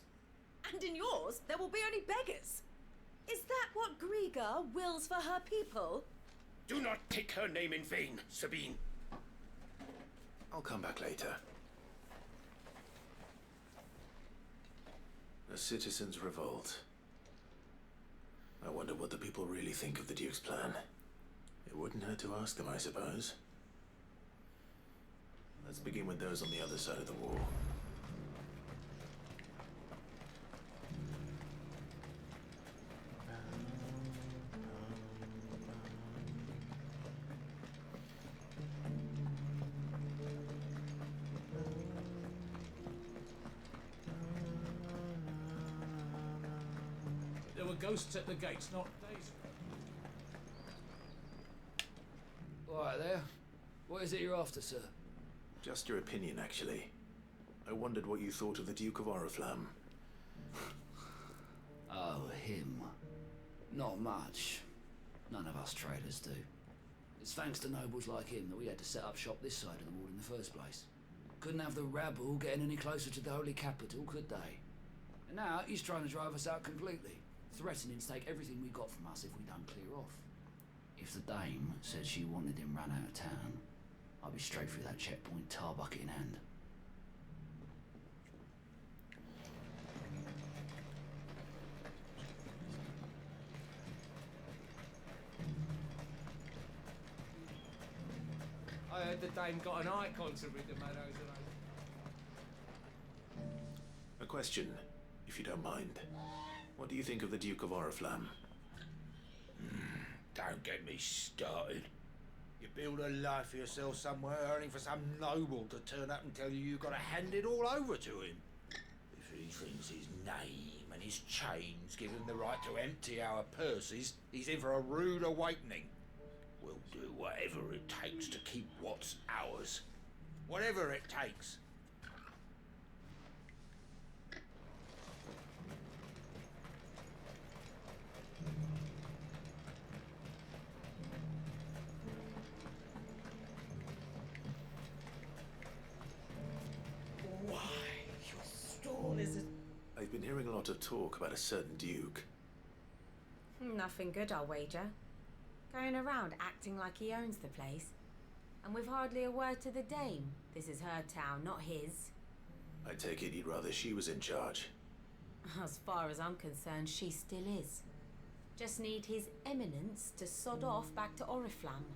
And in yours, there will be only beggars. Is that what Griga wills for her people? Do not take her name in vain, Sabine. I'll come back later. A citizens' revolt. I wonder what the people really think of the Duke's plan. It wouldn't hurt to ask them, I suppose. Let's begin with those on the other side of the wall. There were ghosts at the gates not days ago. All right there. What is it you're after, sir? Just your opinion, actually. I wondered what you thought of the Duke of Oriflamme. Oh, him. Not much. None of us traders do. It's thanks to nobles like him that we had to set up shop this side of the wall in the first place. Couldn't have the rabble getting any closer to the holy capital, could they? And now he's trying to drive us out completely, threatening to take everything we got from us if we don't clear off. If the dame said she wanted him run out of town, I'll be straight through that checkpoint, tar bucket in hand. I heard the dame got an icon to rid the meadows of those. A question, if you don't mind. What do you think of the Duke of Oriflamme? Don't get me started. You build a life for yourself somewhere, earning for some noble to turn up and tell you you've got to hand it all over to him. If he thinks his name and his chains give him the right to empty our purses, he's in for a rude awakening. We'll do whatever it takes to keep what's ours. Whatever it takes. Why, your stall is a... I've been hearing a lot of talk about a certain Duke. Nothing good, I'll wager. Going around acting like he owns the place. And with hardly a word to the dame. This is her town, not his. I take it you'd rather she was in charge. As far as I'm concerned, she still is. Just need his eminence to sod off back to Oriflamme.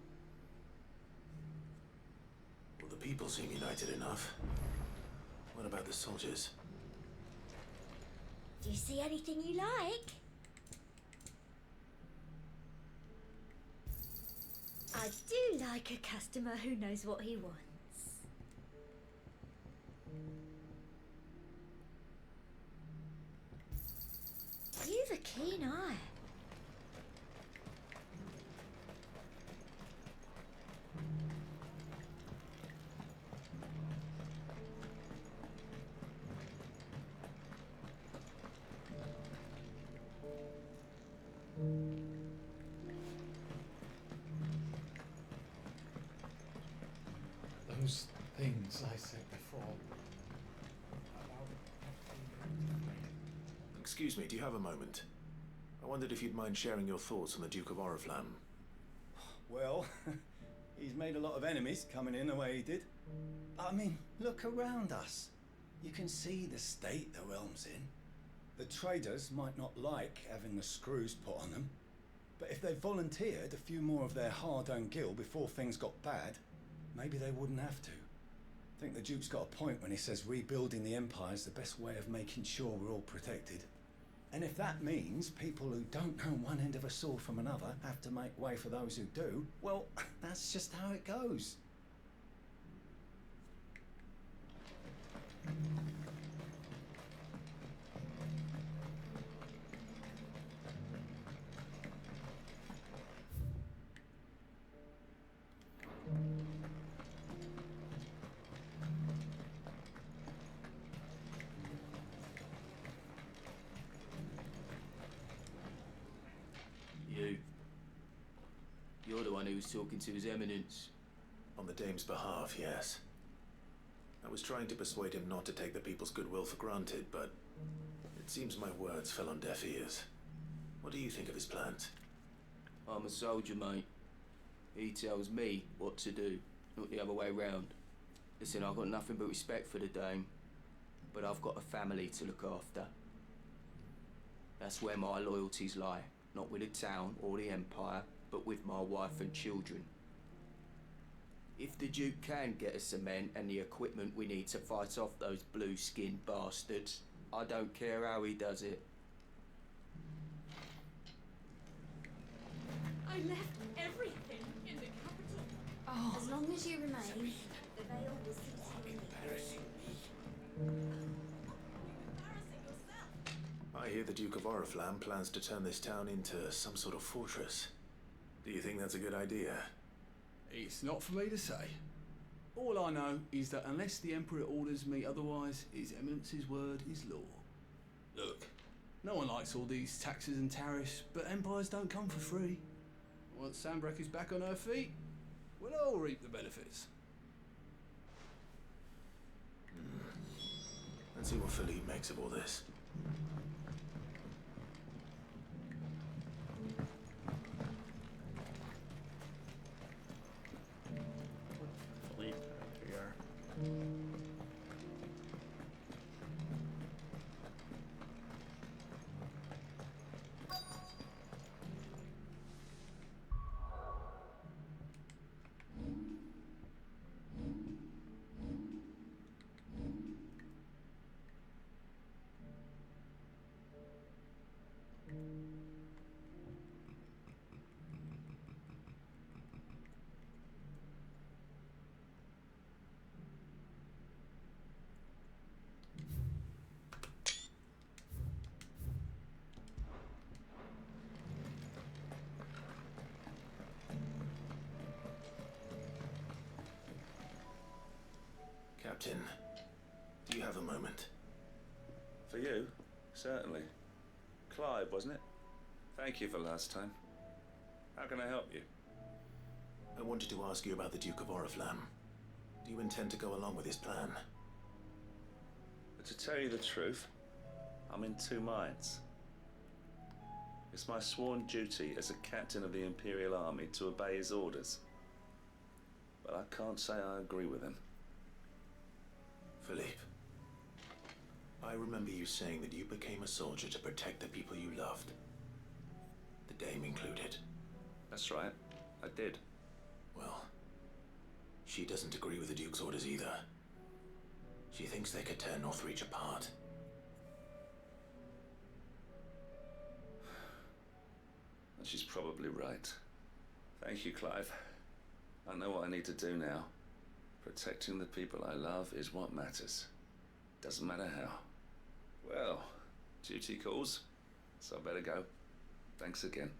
Well, the people seem united enough. What about the soldiers? Do you see anything you like? I do like a customer who knows what he wants. You've a keen eye. Those things I said before. Excuse me, do you have a moment? I wondered if you'd mind sharing your thoughts on the Duke of Oriflamme. Well, he's made a lot of enemies coming in the way he did. I mean, look around us. You can see the state the realm's in. The traders might not like having the screws put on them, but if they volunteered a few more of their hard-earned gil before things got bad, maybe they wouldn't have to. I think the Duke's got a point when he says rebuilding the Empire is the best way of making sure we're all protected. And if that means people who don't know one end of a sword from another have to make way for those who do, well, that's just how it goes. You're the one who was talking to His Eminence. On the dame's behalf, yes. I was trying to persuade him not to take the people's goodwill for granted, but it It seems my words fell on deaf ears. What do you think of his plans? I'm a soldier, mate. He tells me what to do, not the other way round. Listen, I've got nothing but respect for the Dame, but I've got a family to look after. That's where my loyalties lie, not with the town or the Empire, but with my wife and children. If the Duke can get us the men and the equipment we need to fight off those blue-skinned bastards, I don't care how he does it. I left everything in the capital. Oh. As long as you remain, the veil will cease your need. I hear the Duke of Oriflamme plans to turn this town into some sort of fortress. Do you think that's a good idea? It's not for me to say. All I know is that unless the Emperor orders me otherwise, His Eminence's word is law. Look, no one likes all these taxes and tariffs, but empires don't come for free. Once Sanbreque is back on her feet, we'll all reap the benefits. Let's see what Philippe makes of all this. Philippe, here you are. Captain, do you have a moment? For you? Certainly. Clive, wasn't it? Thank you for last time. How can I help you? I wanted to ask you about the Duke of Oriflamme. Do you intend to go along with his plan? But to tell you the truth, I'm in two minds. It's my sworn duty as a captain of the Imperial Army to obey his orders. But I can't say I agree with him. Philippe, I remember you saying that you became a soldier to protect the people you loved. The Dame included. That's right, I did. Well, she doesn't agree with the Duke's orders either. She thinks they could tear Northreach apart. And she's probably right. Thank you, Clive. I know what I need to do now. Protecting the people I love is what matters. Doesn't matter how. Well, duty calls, so I better go. Thanks again.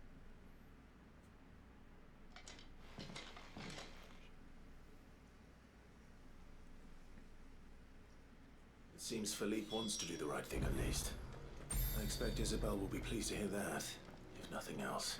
It seems Philippe wants to do the right thing at least. I expect Isabel will be pleased to hear that, if nothing else.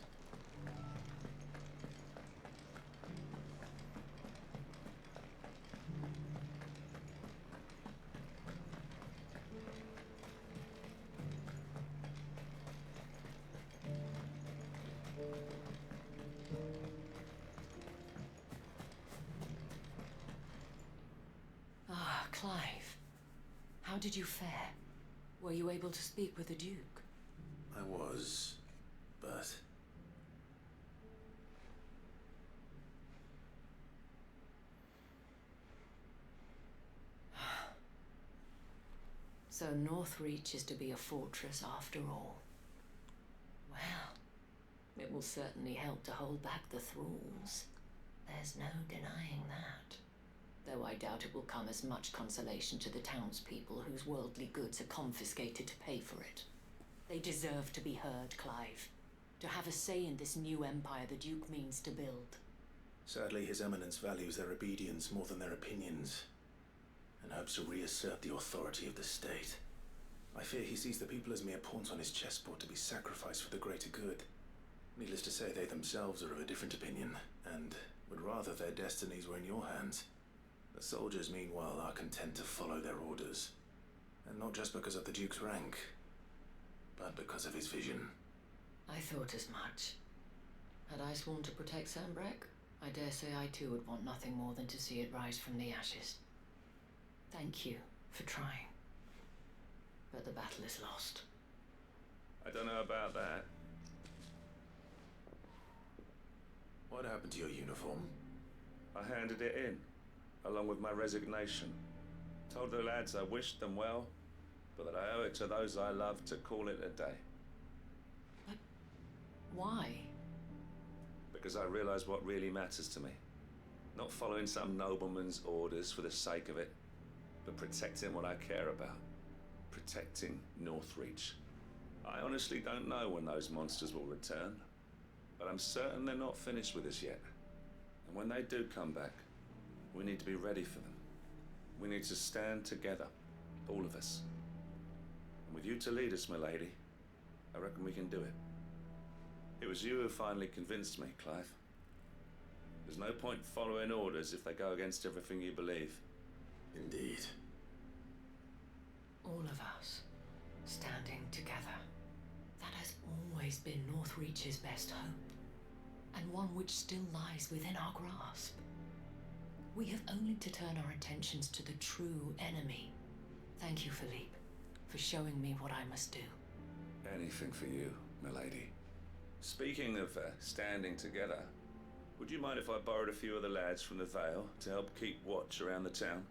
Clive, how did you fare? Were you able to speak with the Duke? I was, but... So Northreach is to be a fortress after all. Well, it will certainly help to hold back the thralls. There's no denying that. Though I doubt it will come as much consolation to the townspeople whose worldly goods are confiscated to pay for it. They deserve to be heard, Clive. To have a say in this new empire the Duke means to build. Sadly, His Eminence values their obedience more than their opinions, and hopes to reassert the authority of the state. I fear he sees the people as mere pawns on his chessboard to be sacrificed for the greater good. Needless to say, they themselves are of a different opinion, and would rather their destinies were in your hands. The soldiers, meanwhile, are content to follow their orders. And not just because of the Duke's rank, because of his vision. I thought as much. Had I sworn to protect Sanbreque, I dare say I too would want nothing more than to see it rise from the ashes. Thank you for trying. But the battle is lost. I don't know about that. What happened to your uniform? I handed it in, along with my resignation. Told the lads I wished them well, but that I owe it to those I love to call it a day. Why? Because I realise what really matters to me. Not following some nobleman's orders for the sake of it, but protecting what I care about. Protecting Northreach. I honestly don't know when those monsters will return, but I'm certain they're not finished with us yet. And when they do come back, we need to be ready for them. We need to stand together, all of us. And with you to lead us, milady, I reckon we can do it. It was you who finally convinced me, Clive. There's no point following orders if they go against everything you believe. Indeed. All of us, standing together. That has always been Northreach's best hope, and one which still lies within our grasp. We have only to turn our attentions to the true enemy. Thank you, Philippe, for showing me what I must do. Anything for you, milady. Speaking of standing together, would you mind if I borrowed a few of the lads from the Vale to help keep watch around the town?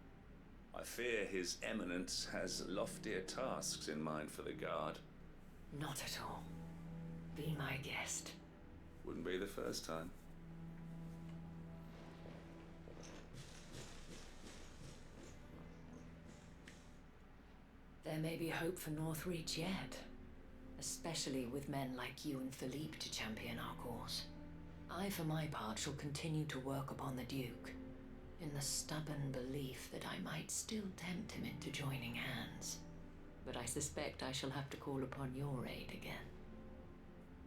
I fear His Eminence has loftier tasks in mind for the guard. Not at all. Be my guest. Wouldn't be the first time. There may be hope for Northreach yet, especially with men like you and Philippe to champion our cause. I, for my part, shall continue to work upon the Duke, in the stubborn belief that I might still tempt him into joining hands. But I suspect I shall have to call upon your aid again.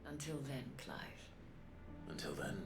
Until then, Clive. Until then.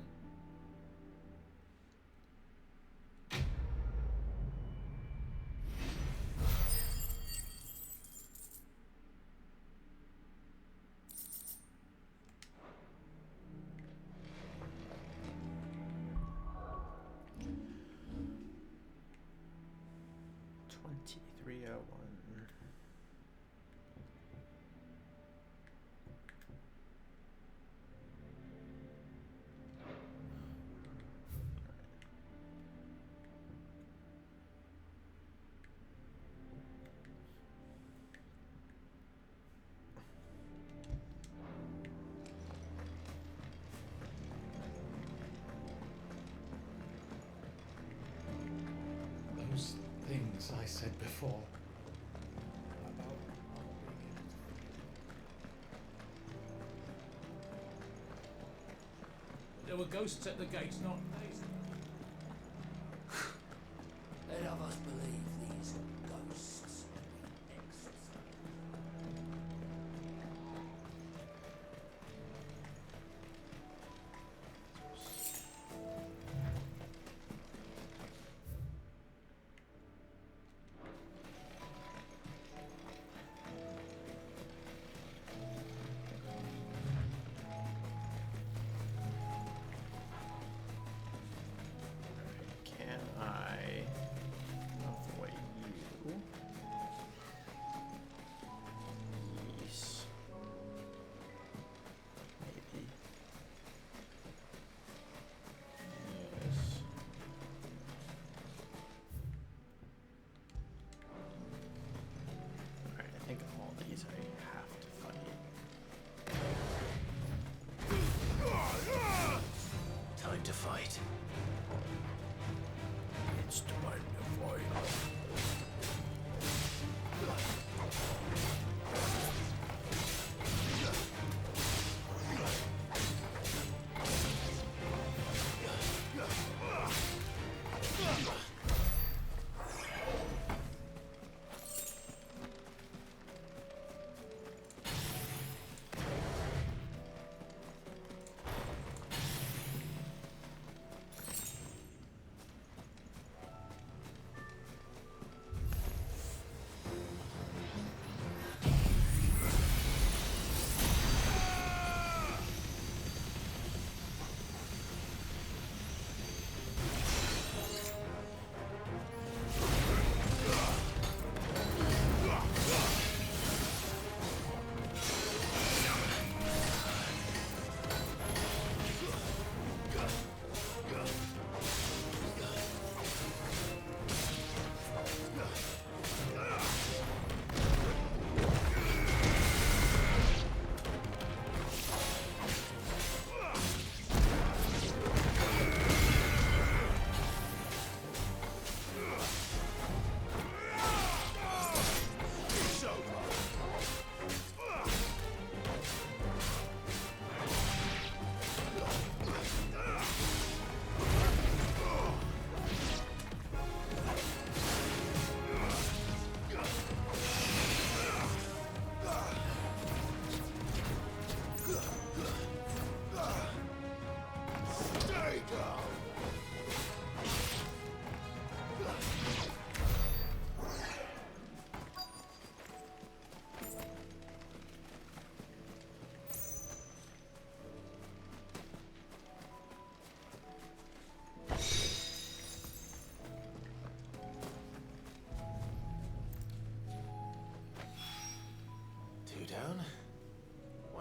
Those things I said before about There were ghosts at the gates, not days. Let of us believe these ghosts exist.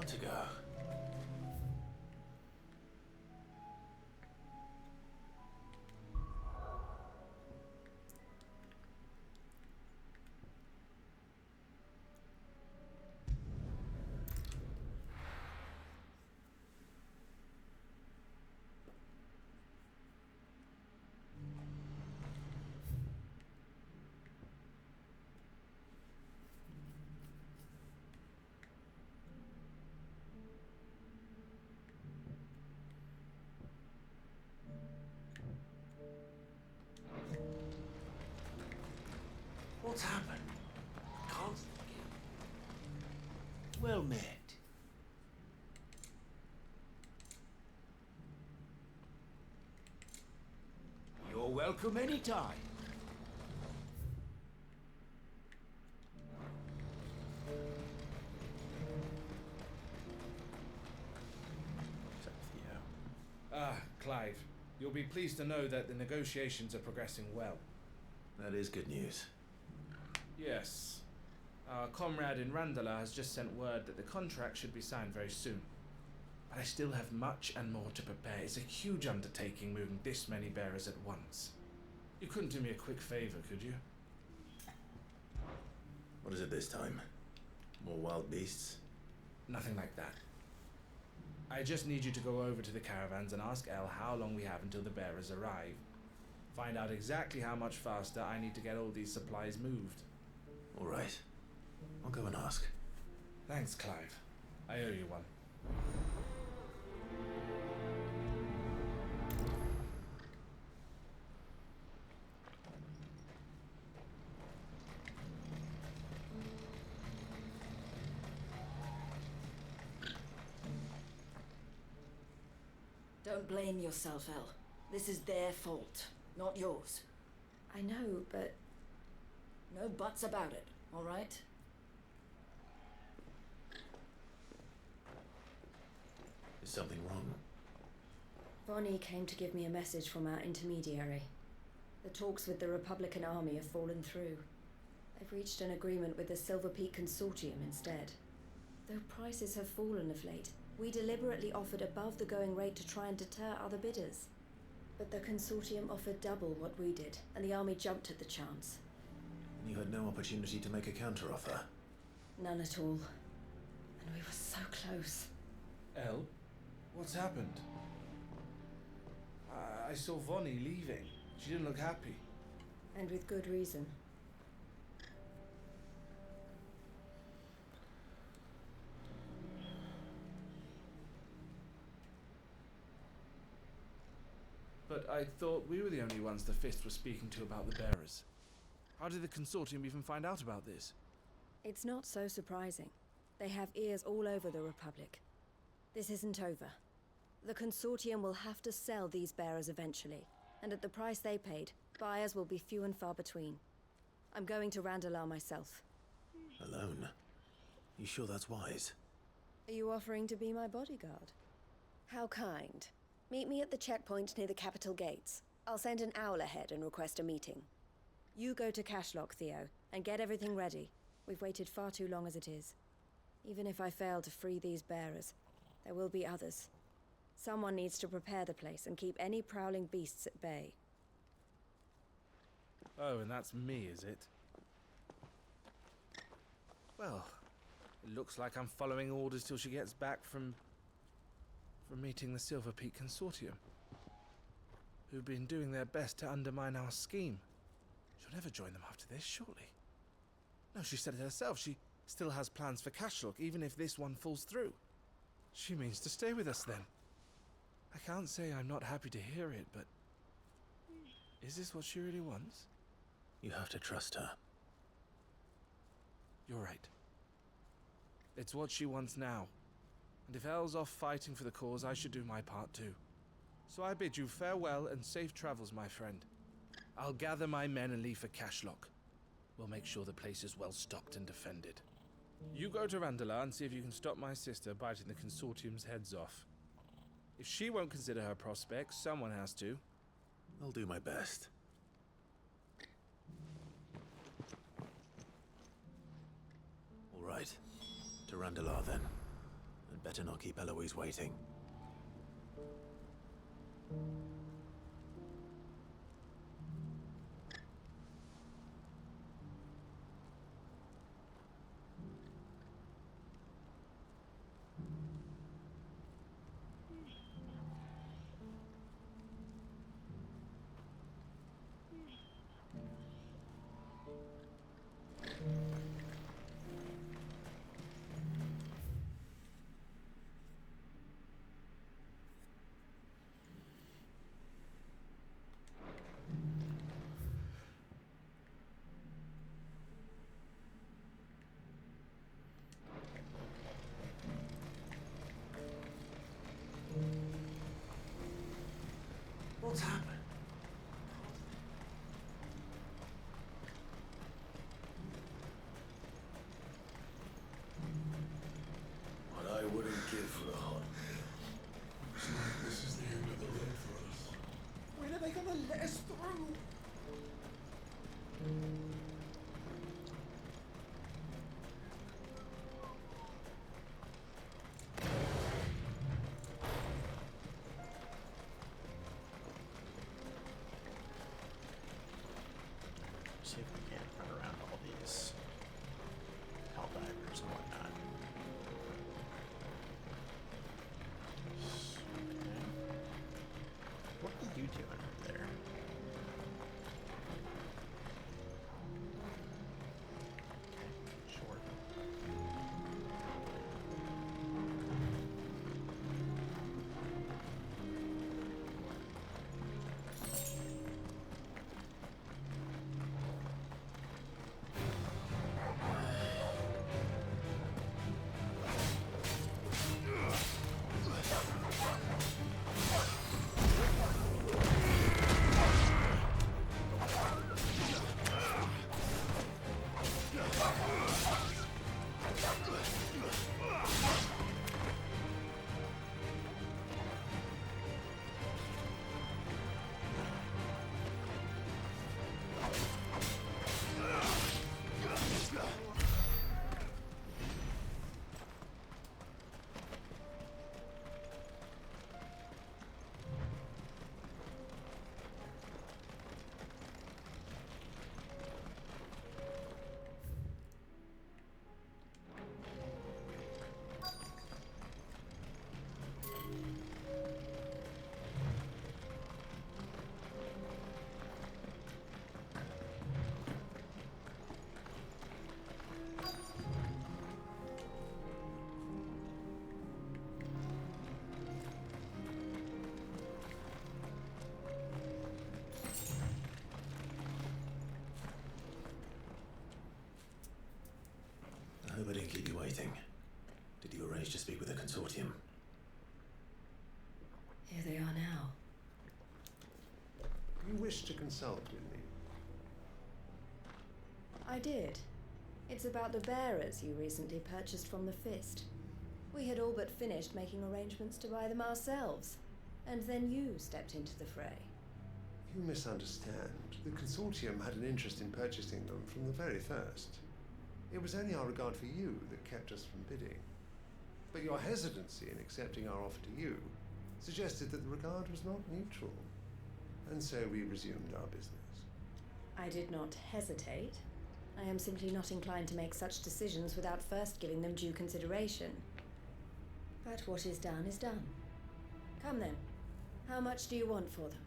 On to go. What's happened? Can't. Well met. You're welcome anytime. Clive, you'll be pleased to know that the negotiations are progressing well. That is good news. Yes. Our comrade in Randala has just sent word that the contract should be signed very soon. But I still have much and more to prepare. It's a huge undertaking moving this many bearers at once. You couldn't do me a quick favor, could you? What is it this time? More wild beasts? Nothing like that. I just need you to go over to the caravans and ask El how long we have until the bearers arrive. Find out exactly how much faster I need to get all these supplies moved. All right. I'll go and ask. Thanks, Clive. I owe you one. Don't blame yourself, El. This is their fault, not yours. I know, but... No buts about it, all right? Is something wrong? Vonnie came to give me a message from our intermediary. The talks with the Republican Army have fallen through. They've reached an agreement with the Silver Peak Consortium instead. Though prices have fallen of late, we deliberately offered above the going rate to try and deter other bidders. But the Consortium offered double what we did, and the Army jumped at the chance. You had no opportunity to make a counteroffer? None at all. And we were so close. El, what's happened? I saw Vonnie leaving. She didn't look happy. And with good reason. But I thought we were the only ones the Fist was speaking to about the bearers. How did the Consortium even find out about this? It's not so surprising. They have ears all over the Republic. This isn't over. The Consortium will have to sell these bearers eventually, and at the price they paid, buyers will be few and far between. I'm going to Randalar myself. Alone? You sure that's wise? Are you offering to be my bodyguard? How kind. Meet me at the checkpoint near the capital gates. I'll send an owl ahead and request a meeting. You go to Cashlock, Theo, and get everything ready. We've waited far too long as it is. Even if I fail to free these bearers, there will be others. Someone needs to prepare the place and keep any prowling beasts at bay. Oh, and that's me, is it? Well, it looks like I'm following orders till she gets back from meeting the Silver Peak Consortium, who've been doing their best to undermine our scheme. She'll never join them after this, surely. No, she said it herself. She still has plans for Cashlock, even if this one falls through. She means to stay with us, then. I can't say I'm not happy to hear it, but... is this what she really wants? You have to trust her. You're right. It's what she wants now. And if El's off fighting for the cause, I should do my part too. So I bid you farewell and safe travels, my friend. I'll gather my men and leave for Cashlock. We'll make sure the place is well stocked and defended. You go to Randalar and see if you can stop my sister biting the Consortium's heads off. If she won't consider her prospects, someone has to. I'll do my best. All right. To Randalar then. And Better not keep Eloise waiting. What's happened? What I wouldn't give for a hot meal. Looks like this is the end of the road for us. When are they gonna let us through? See if we can't run around all these Helldivers and whatnot. Okay. What are you doing over there? Okay, sure. I hope I didn't keep you waiting. Did you arrange to speak with the consortium? Here they are now. You wish to consult with me? I did. It's about the bearers you recently purchased from the Fist. We had all but finished making arrangements to buy them ourselves, and then you stepped into the fray. You misunderstand. The consortium had an interest in purchasing them from the very first. It was only our regard for you that kept us from bidding. But your hesitancy in accepting our offer to you suggested that the regard was not mutual. And so we resumed our business. I did not hesitate. I am simply not inclined to make such decisions without first giving them due consideration. But what is done is done. Come then. How much do you want for them?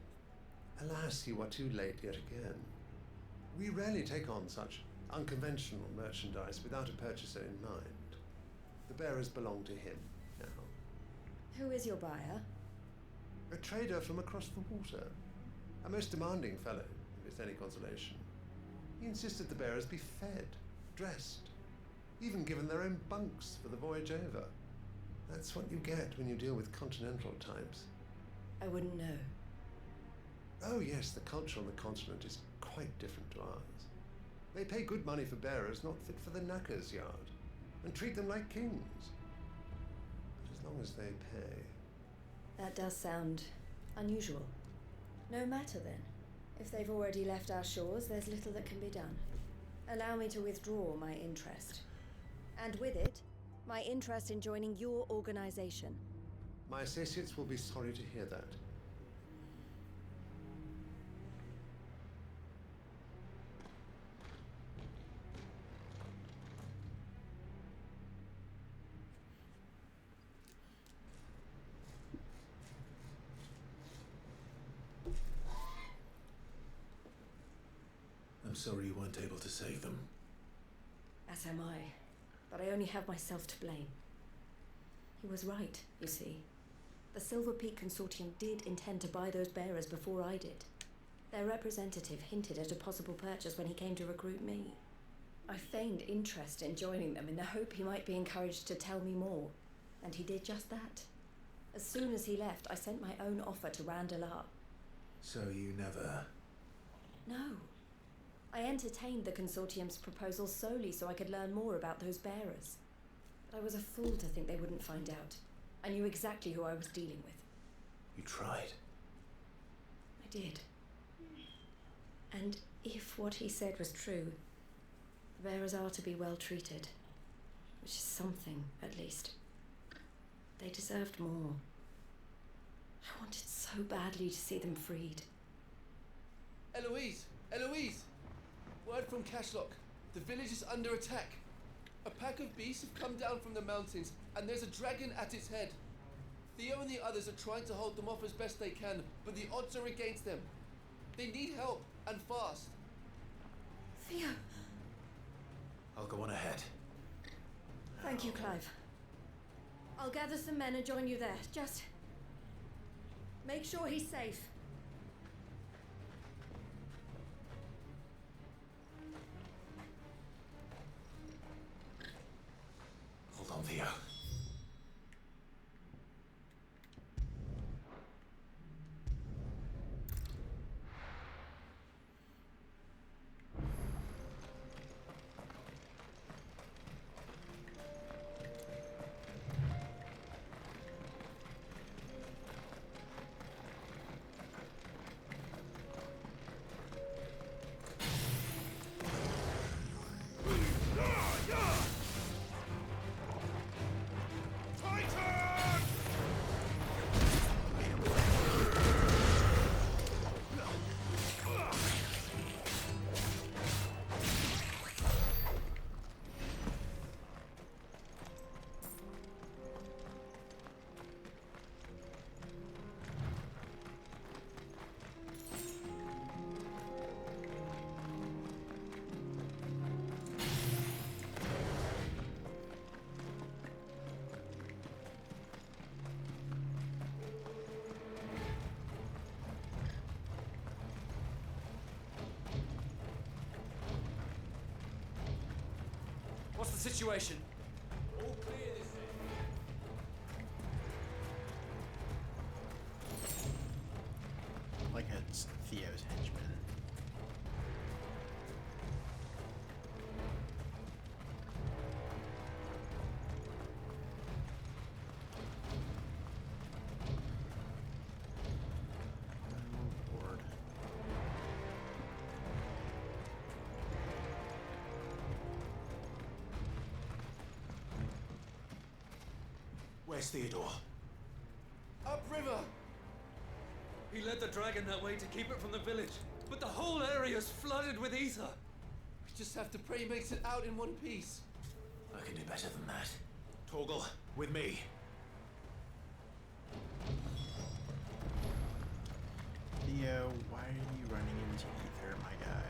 Alas, you are too late yet again. We rarely take on such unconventional merchandise without a purchaser in mind. The bearers belong to him now. Who is your buyer? A trader from across the water. A most demanding fellow, if it's any consolation. He insisted the bearers be fed, dressed, even given their own bunks for the voyage over. That's what you get when you deal with continental types. I wouldn't know. Oh yes, the culture on the continent is quite different to ours. They pay good money for bearers not fit for the knacker's yard, and treat them like kings. But as long as they pay. That does sound unusual. No matter then. If they've already left our shores, there's little that can be done. Allow me to withdraw my interest. And with it, My interest in joining your organization. My associates will be sorry to hear that. I'm sorry you weren't able to save them. As am I. But I only have myself to blame. He was right, you see. The Silver Peak Consortium did intend to buy those bearers before I did. Their representative hinted at a possible purchase when he came to recruit me. I feigned interest in joining them in the hope he might be encouraged to tell me more, and he did just that. As soon as he left, I sent my own offer to Randalar. So you never... No. I entertained the Consortium's proposal solely so I could learn more about those bearers. But I was a fool to think they wouldn't find out. I knew exactly who I was dealing with. You tried. I did. And if what he said was true, the bearers are to be well treated. Which is something, at least. They deserved more. I wanted so badly to see them freed. Eloise! Eloise! Word from Cashlock. The village is under attack. A pack of beasts have come down from the mountains, and there's a dragon at its head. Theo and the others are trying to hold them off as best they can, but the odds are against them. They need help, and fast. Theo! I'll go on ahead. Thank you, Clive. I'll gather some men and join you there. Just... make sure he's safe. Hold on, Theo. What's the situation? All clear this end. Like it's Theo's henchman. Oh, Lord. Where's Theodore? Upriver! He led the dragon that way to keep it from the village, but the whole area's flooded with ether. We just have to pray he makes it out in one piece. I can do better than that. Torgal, with me. Theo, why are you running into ether, my guy?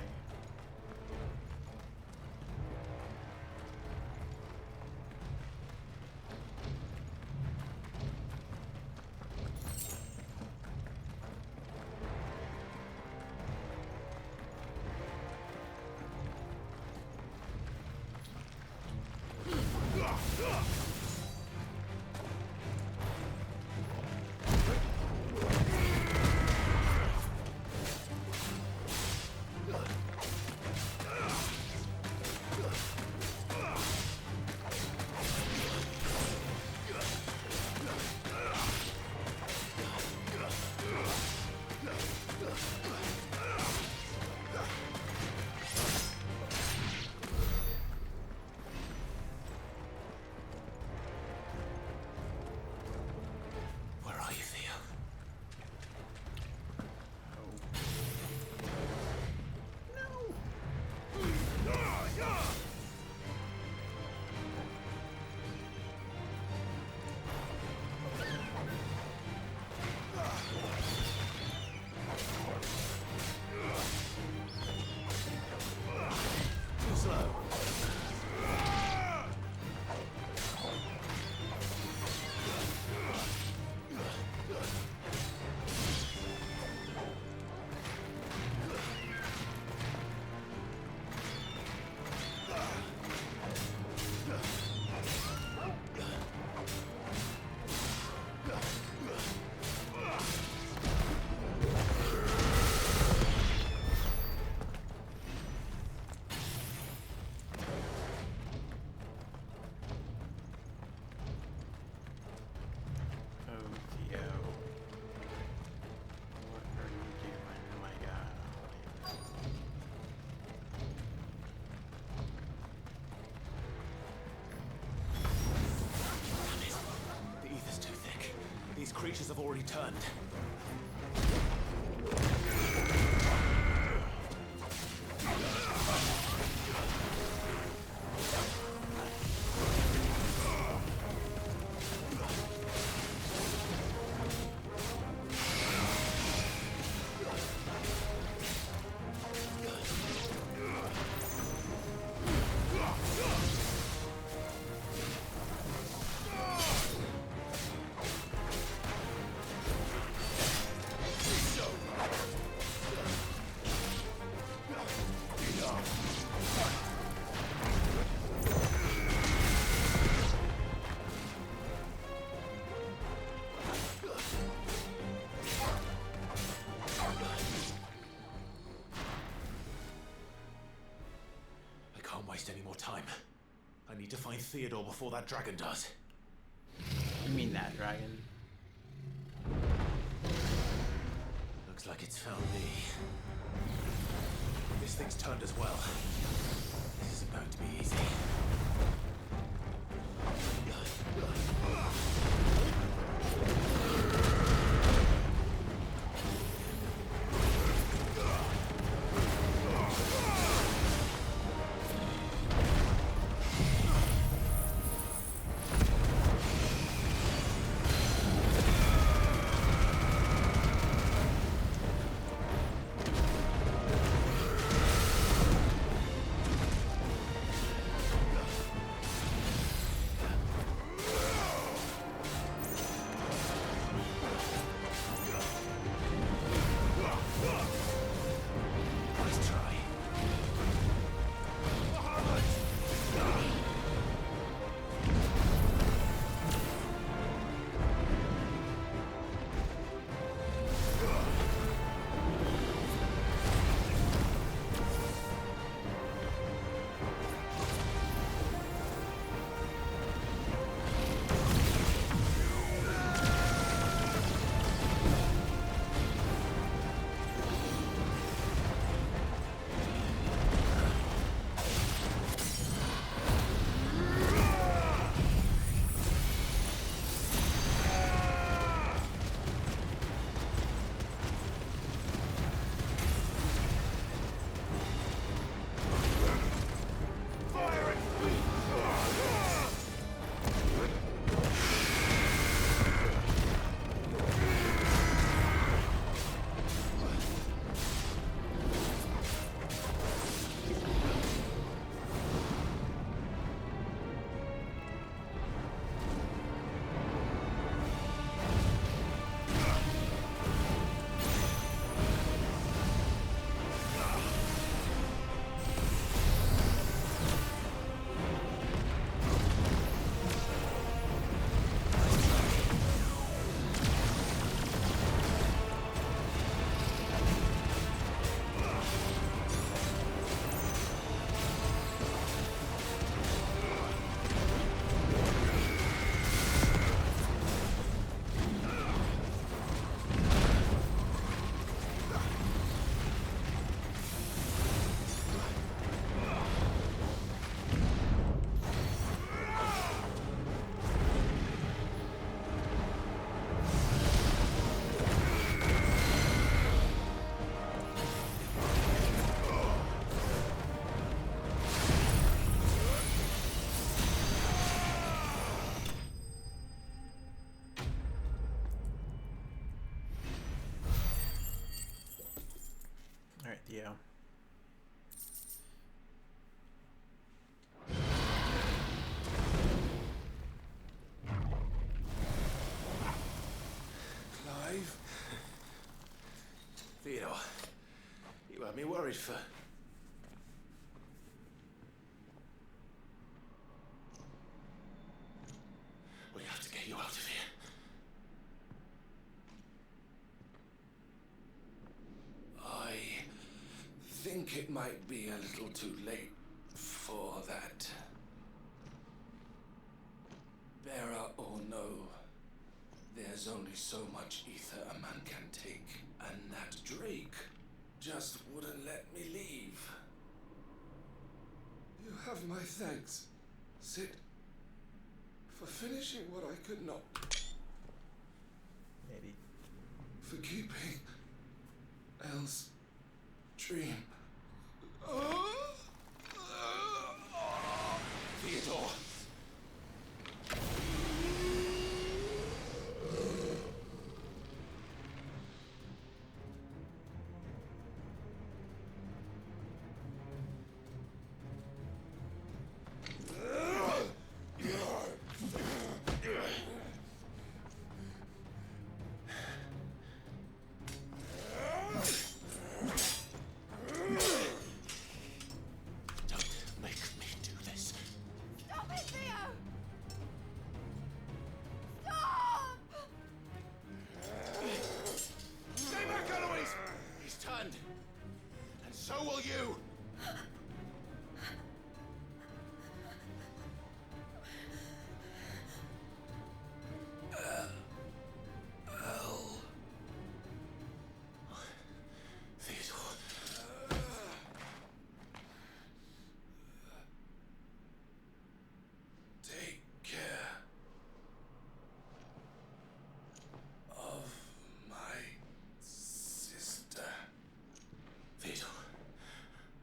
creatures have already turned. Any more time. I need to find Theodore before that dragon does. You mean that dragon? Looks like it's found me. This thing's turned as well. This isn't going to be easy. Yeah. Clive? Theodore, you had me worried for... We have to get you out of here. I think it might be a little too late for that. Bearer or no, there's only so much ether a man can take, and that Drake just wouldn't let me leave. You have my thanks, Sid, for finishing what I could not. for keeping Elle's dream. Theodore! So will you! Theodore. Take care of my sister. Theodore.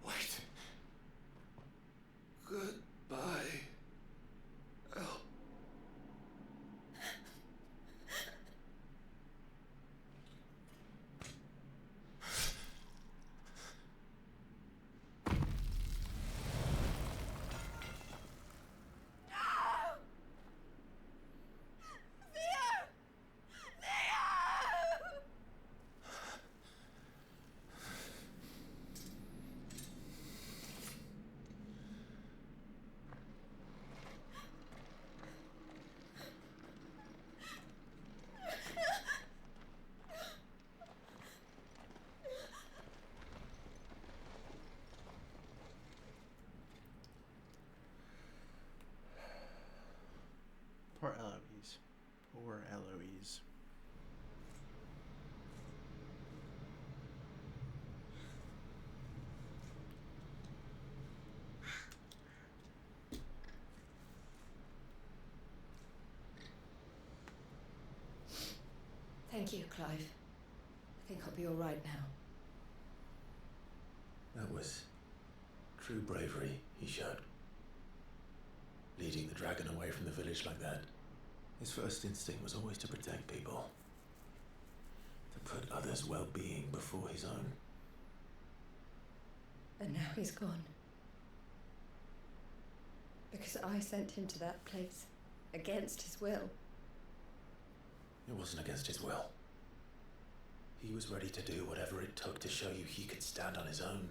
Wait. Goodbye, Elle. Poor Eloise. Poor Eloise. Thank you, Clive. I think I'll be all right now. That was true bravery he showed. Leading the dragon away from the village like that. His first instinct was always to protect people. To put others' well-being before his own. And now he's gone. Because I sent him to that place, against his will. It wasn't against his will. He was ready to do whatever it took to show you he could stand on his own.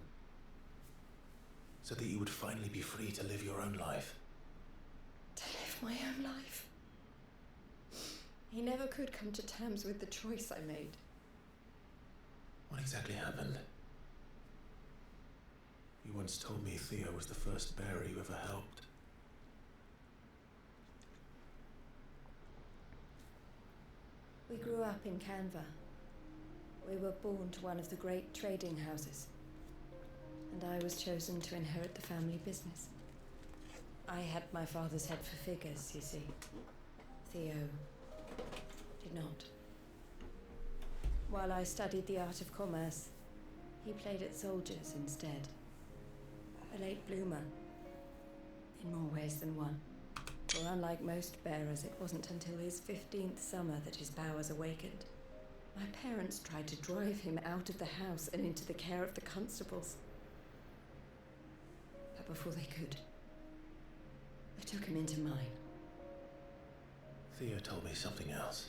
So that you would finally be free to live your own life. To live my own life. He never could come to terms with the choice I made. What exactly happened? You once told me Theo was the first bearer you ever helped. We grew up in Canva. We were born to one of the great trading houses. And I was chosen to inherit the family business. I had my father's head for figures, you see. Theo did not. While I studied the art of commerce, he played at soldiers instead. A late bloomer, in more ways than one. For unlike most bearers, it wasn't until his 15th summer that his powers awakened. My parents tried to drive him out of the house and into the care of the constables. But before they could, I took him into mine. Theo told me something else.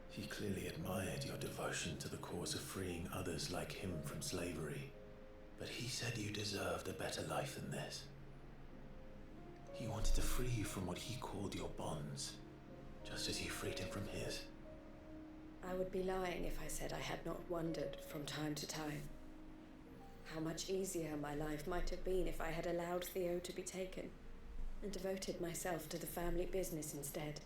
He clearly admired your devotion to the cause of freeing others like him from slavery. But he said you deserved a better life than this. He wanted to free you from what he called your bonds, just as you freed him from his. I would be lying if I said I had not wondered from time to time how much easier my life might have been if I had allowed Theo to be taken and devoted myself to the family business instead.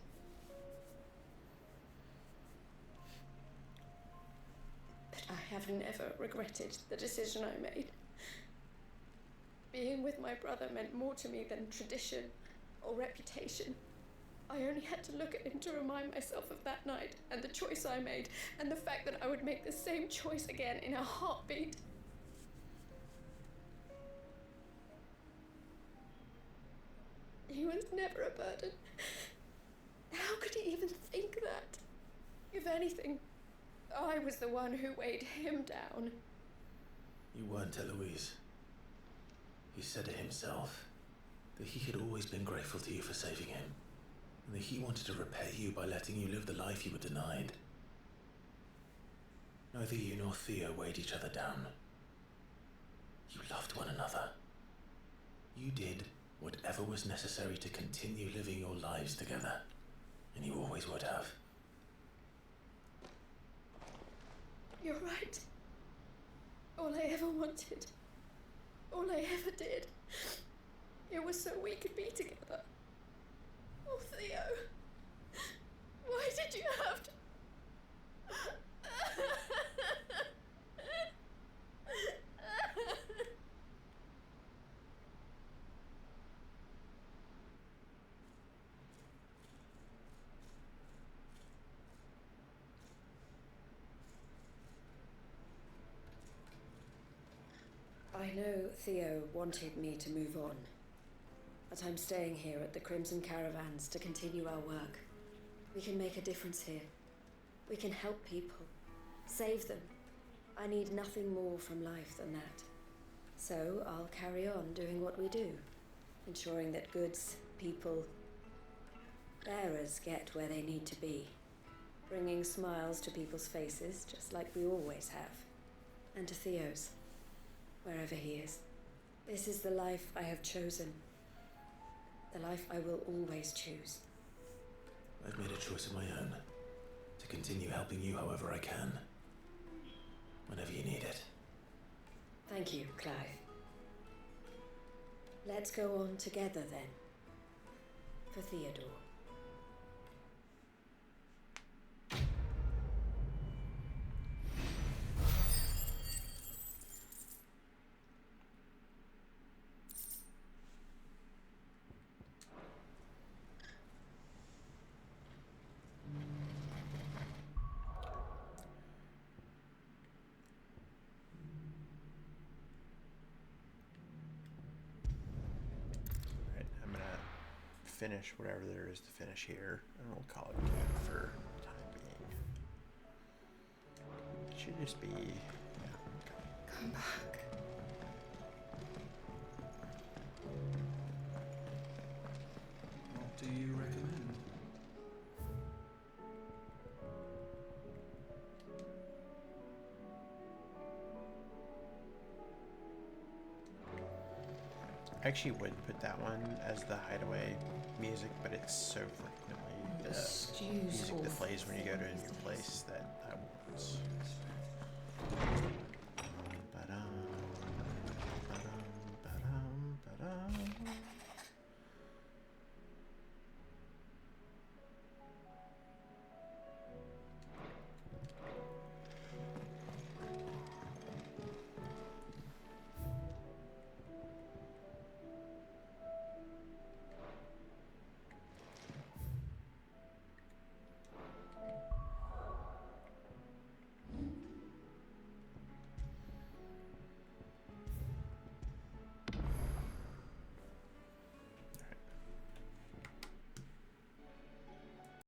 But I have never regretted the decision I made. Being with my brother meant more to me than tradition or reputation. I only had to look at him to remind myself of that night and the choice I made and the fact that I would make the same choice again in a heartbeat. He was never a burden. How could he even think that? If anything, I was the one who weighed him down. You weren't, Eloise. He said it himself, that he had always been grateful to you for saving him, and that he wanted to repay you by letting you live the life you were denied. Neither you nor Theo weighed each other down. You loved one another. You did whatever was necessary to continue living your lives together, and you always would have. You're right. All I ever wanted, all I ever did, it was so we could be together. Oh, Theo, why did you have to... I know Theo wanted me to move on, but I'm staying here at the Crimson Caravans to continue our work. We can make a difference here. We can help people, save them. I need nothing more from life than that. So I'll carry on doing what we do, ensuring that goods, people, bearers get where they need to be, bringing smiles to people's faces just like we always have, and to Theo's. Wherever he is. This is the life I have chosen. The life I will always choose. I've made a choice of my own, to continue helping you however I can, whenever you need it. Thank you, Clive. Let's go on together then. For Theodore. Finish whatever there is to finish here, and we'll call it good for the time being. It should just be, yeah. Come back. What do you recommend? I actually would put that one as the hideaway music, but it's so frequently the music that plays when you go to a new place that I won't.